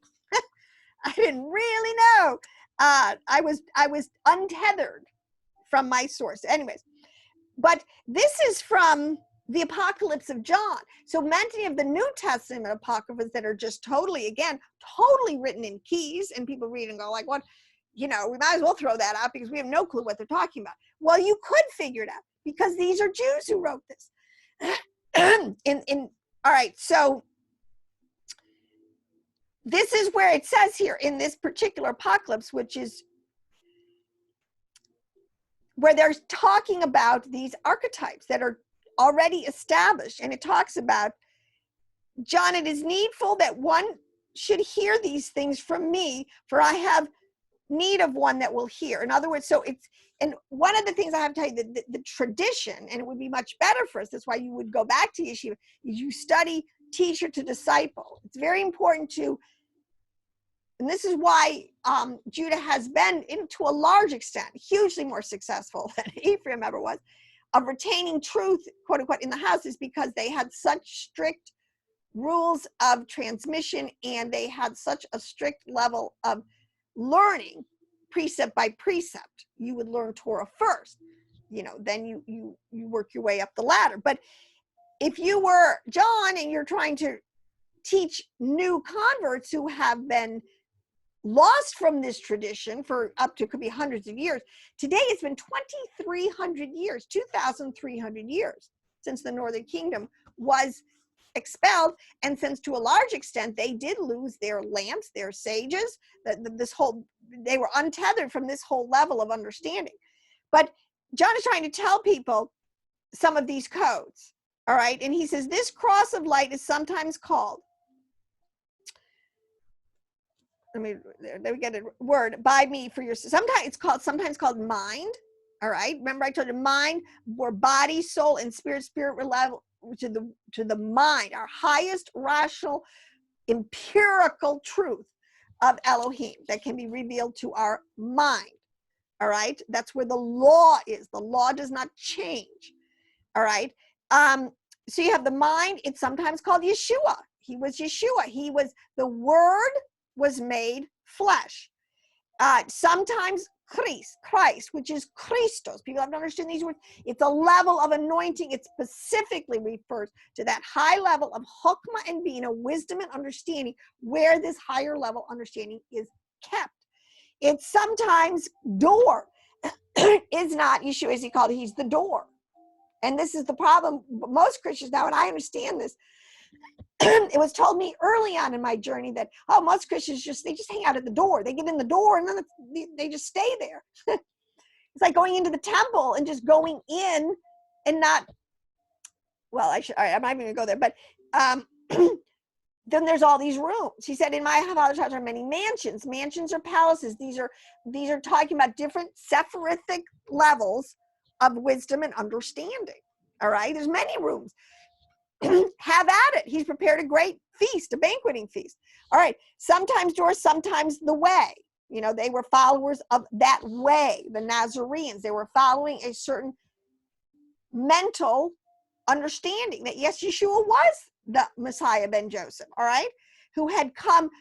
I didn't really know. I was untethered from my source. Anyways, but this is from the Apocalypse of John. So many of the New Testament apocryphas that are just totally, again, totally written in keys, and people read and go like, what? You know, we might as well throw that out because we have no clue what they're talking about. Well, you could figure it out because these are Jews who wrote this. All right, so this is where it says here in this particular apocalypse, which is where they're talking about these archetypes that are already established. And it talks about, John, it is needful that one should hear these things from me, for I have need of one that will hear. In other words, so it's, and one of the things I have to tell you, the tradition, and it would be much better for us, that's why you would go back to yeshiva, is you study teacher to disciple. It's very important to, and this is why Judah has been, to a large extent, hugely more successful than Ephraim ever was, of retaining truth, quote unquote, in the house, is because they had such strict rules of transmission, and they had such a strict level of learning precept by precept. You would learn Torah first, you know, then you work your way up the ladder. But if you were John and you're trying to teach new converts who have been lost from this tradition for up to, could be hundreds of years, today it's been 2,300 years, 2,300 years since the Northern Kingdom was expelled, and since to a large extent they did lose their lamps, their sages, this whole, they were untethered from this whole level of understanding. But John is trying to tell people some of these codes, all right? And he says, this cross of light is sometimes called, let me get a word, by me for your, sometimes called mind, All right. Remember I told you mind, we're body, soul, and spirit level to the mind, our highest rational, empirical truth of Elohim that can be revealed to our mind. All right. That's where the law is. The law does not change. All right. So you have the mind. It's sometimes called Yeshua. He was Yeshua. He was, the word was made flesh. Sometimes Christ, which is Christos. People have to understand these words. It's a level of anointing. It specifically refers to that high level of Chokmah and Bina, wisdom and understanding, where this higher level understanding is kept. It's sometimes door. Is not Yeshua, as he called it. He's the door. And this is the problem. Most Christians now, and I understand this, it was told me early on in my journey that, oh, most Christians they just hang out at the door. They get in the door and then they just stay there. It's like going into the temple and just going in and not, well, I'm not even gonna go there, but then there's all these rooms. He said, in my father's house are many mansions. Mansions are palaces. These are talking about different Sephirithic levels of wisdom and understanding. All right, there's many rooms. Have at it. He's prepared a great feast, a banqueting feast. All right, sometimes doors, sometimes the way. You know, they were followers of that way, the Nazarenes. They were following a certain mental understanding that, yes, Yeshua was the Messiah ben Joseph, all right, who had come,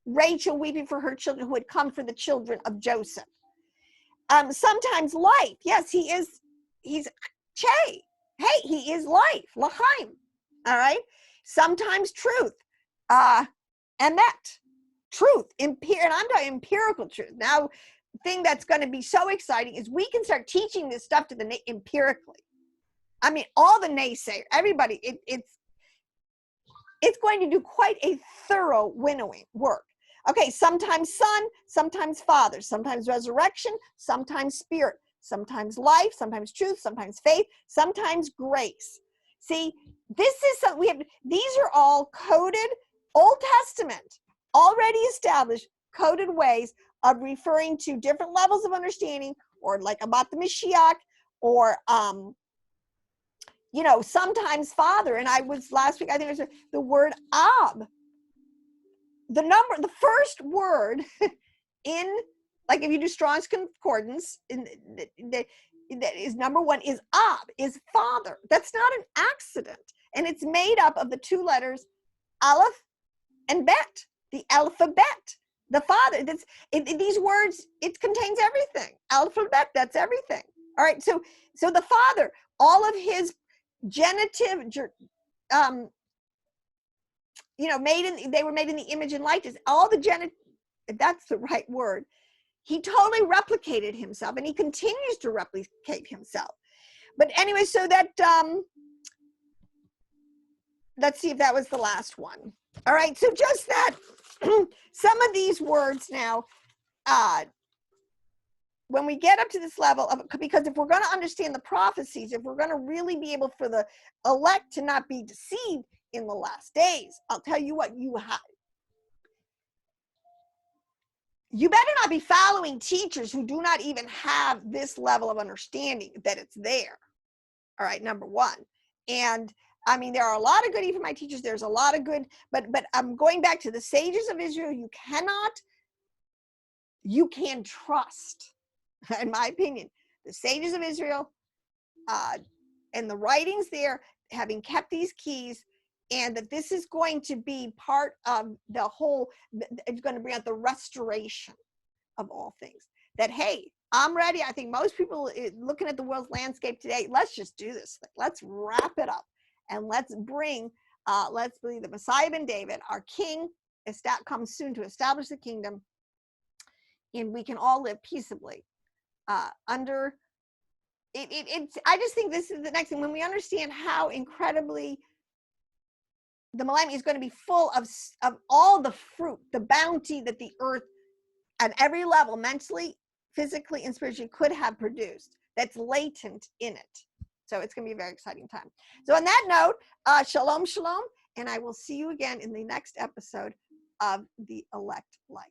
Rachel weeping for her children, who had come for the children of Joseph. Sometimes life. Yes, he's Che. Hey, he is life, L'chaim. All right. Sometimes truth, emet, truth, and I'm talking empirical truth. Now, the thing that's going to be so exciting is we can start teaching this stuff to the empirically. I mean, all the naysayers, everybody. It's going to do quite a thorough winnowing work. Okay, sometimes Son, sometimes Father, sometimes resurrection, sometimes Spirit, sometimes life, sometimes truth, sometimes faith, sometimes grace. See, this is something these are all coded, Old Testament, already established, coded ways of referring to different levels of understanding, or like about the Mashiach, or you know, sometimes Father. And I was last week, I think it was the word Ab. The first word in, like if you do Strong's Concordance, that is number one is Ab, is Father. That's not an accident. And it's made up of the two letters Aleph and Bet, the alphabet. The Father, these words, it contains everything. Alphabet, that's everything. All right, so the Father, all of his genitive, you know, they were made in the image and likeness. All the genitive, that's the right word. He totally replicated himself, and he continues to replicate himself. But anyway, so that, let's see if that was the last one. All right, so just that, some of these words now, when we get up to this level of, because if we're going to understand the prophecies, if we're going to really be able for the elect to not be deceived in the last days, I'll tell you what, you better not be following teachers who do not even have this level of understanding that it's there. All right, number one. And I mean, there are a lot of good Ephraimite teachers. There's a lot of good, but I'm going back to the sages of Israel. You can trust, in my opinion, the sages of Israel and the writings there, having kept these keys, and that this is going to be part of the whole, it's going to bring out the restoration of all things. That, hey, I'm ready. I think most people looking at the world's landscape today, let's just do this thing. Let's wrap it up. And let's believe the Messiah ben David, our king, comes soon to establish the kingdom. And we can all live peaceably under it. I just think this is the next thing. When we understand how incredibly the millennium is going to be full of all the fruit, the bounty that the earth at every level, mentally, physically, and spiritually, could have produced, that's latent in it. So it's going to be a very exciting time. So on that note, shalom, shalom, and I will see you again in the next episode of The Elect Life.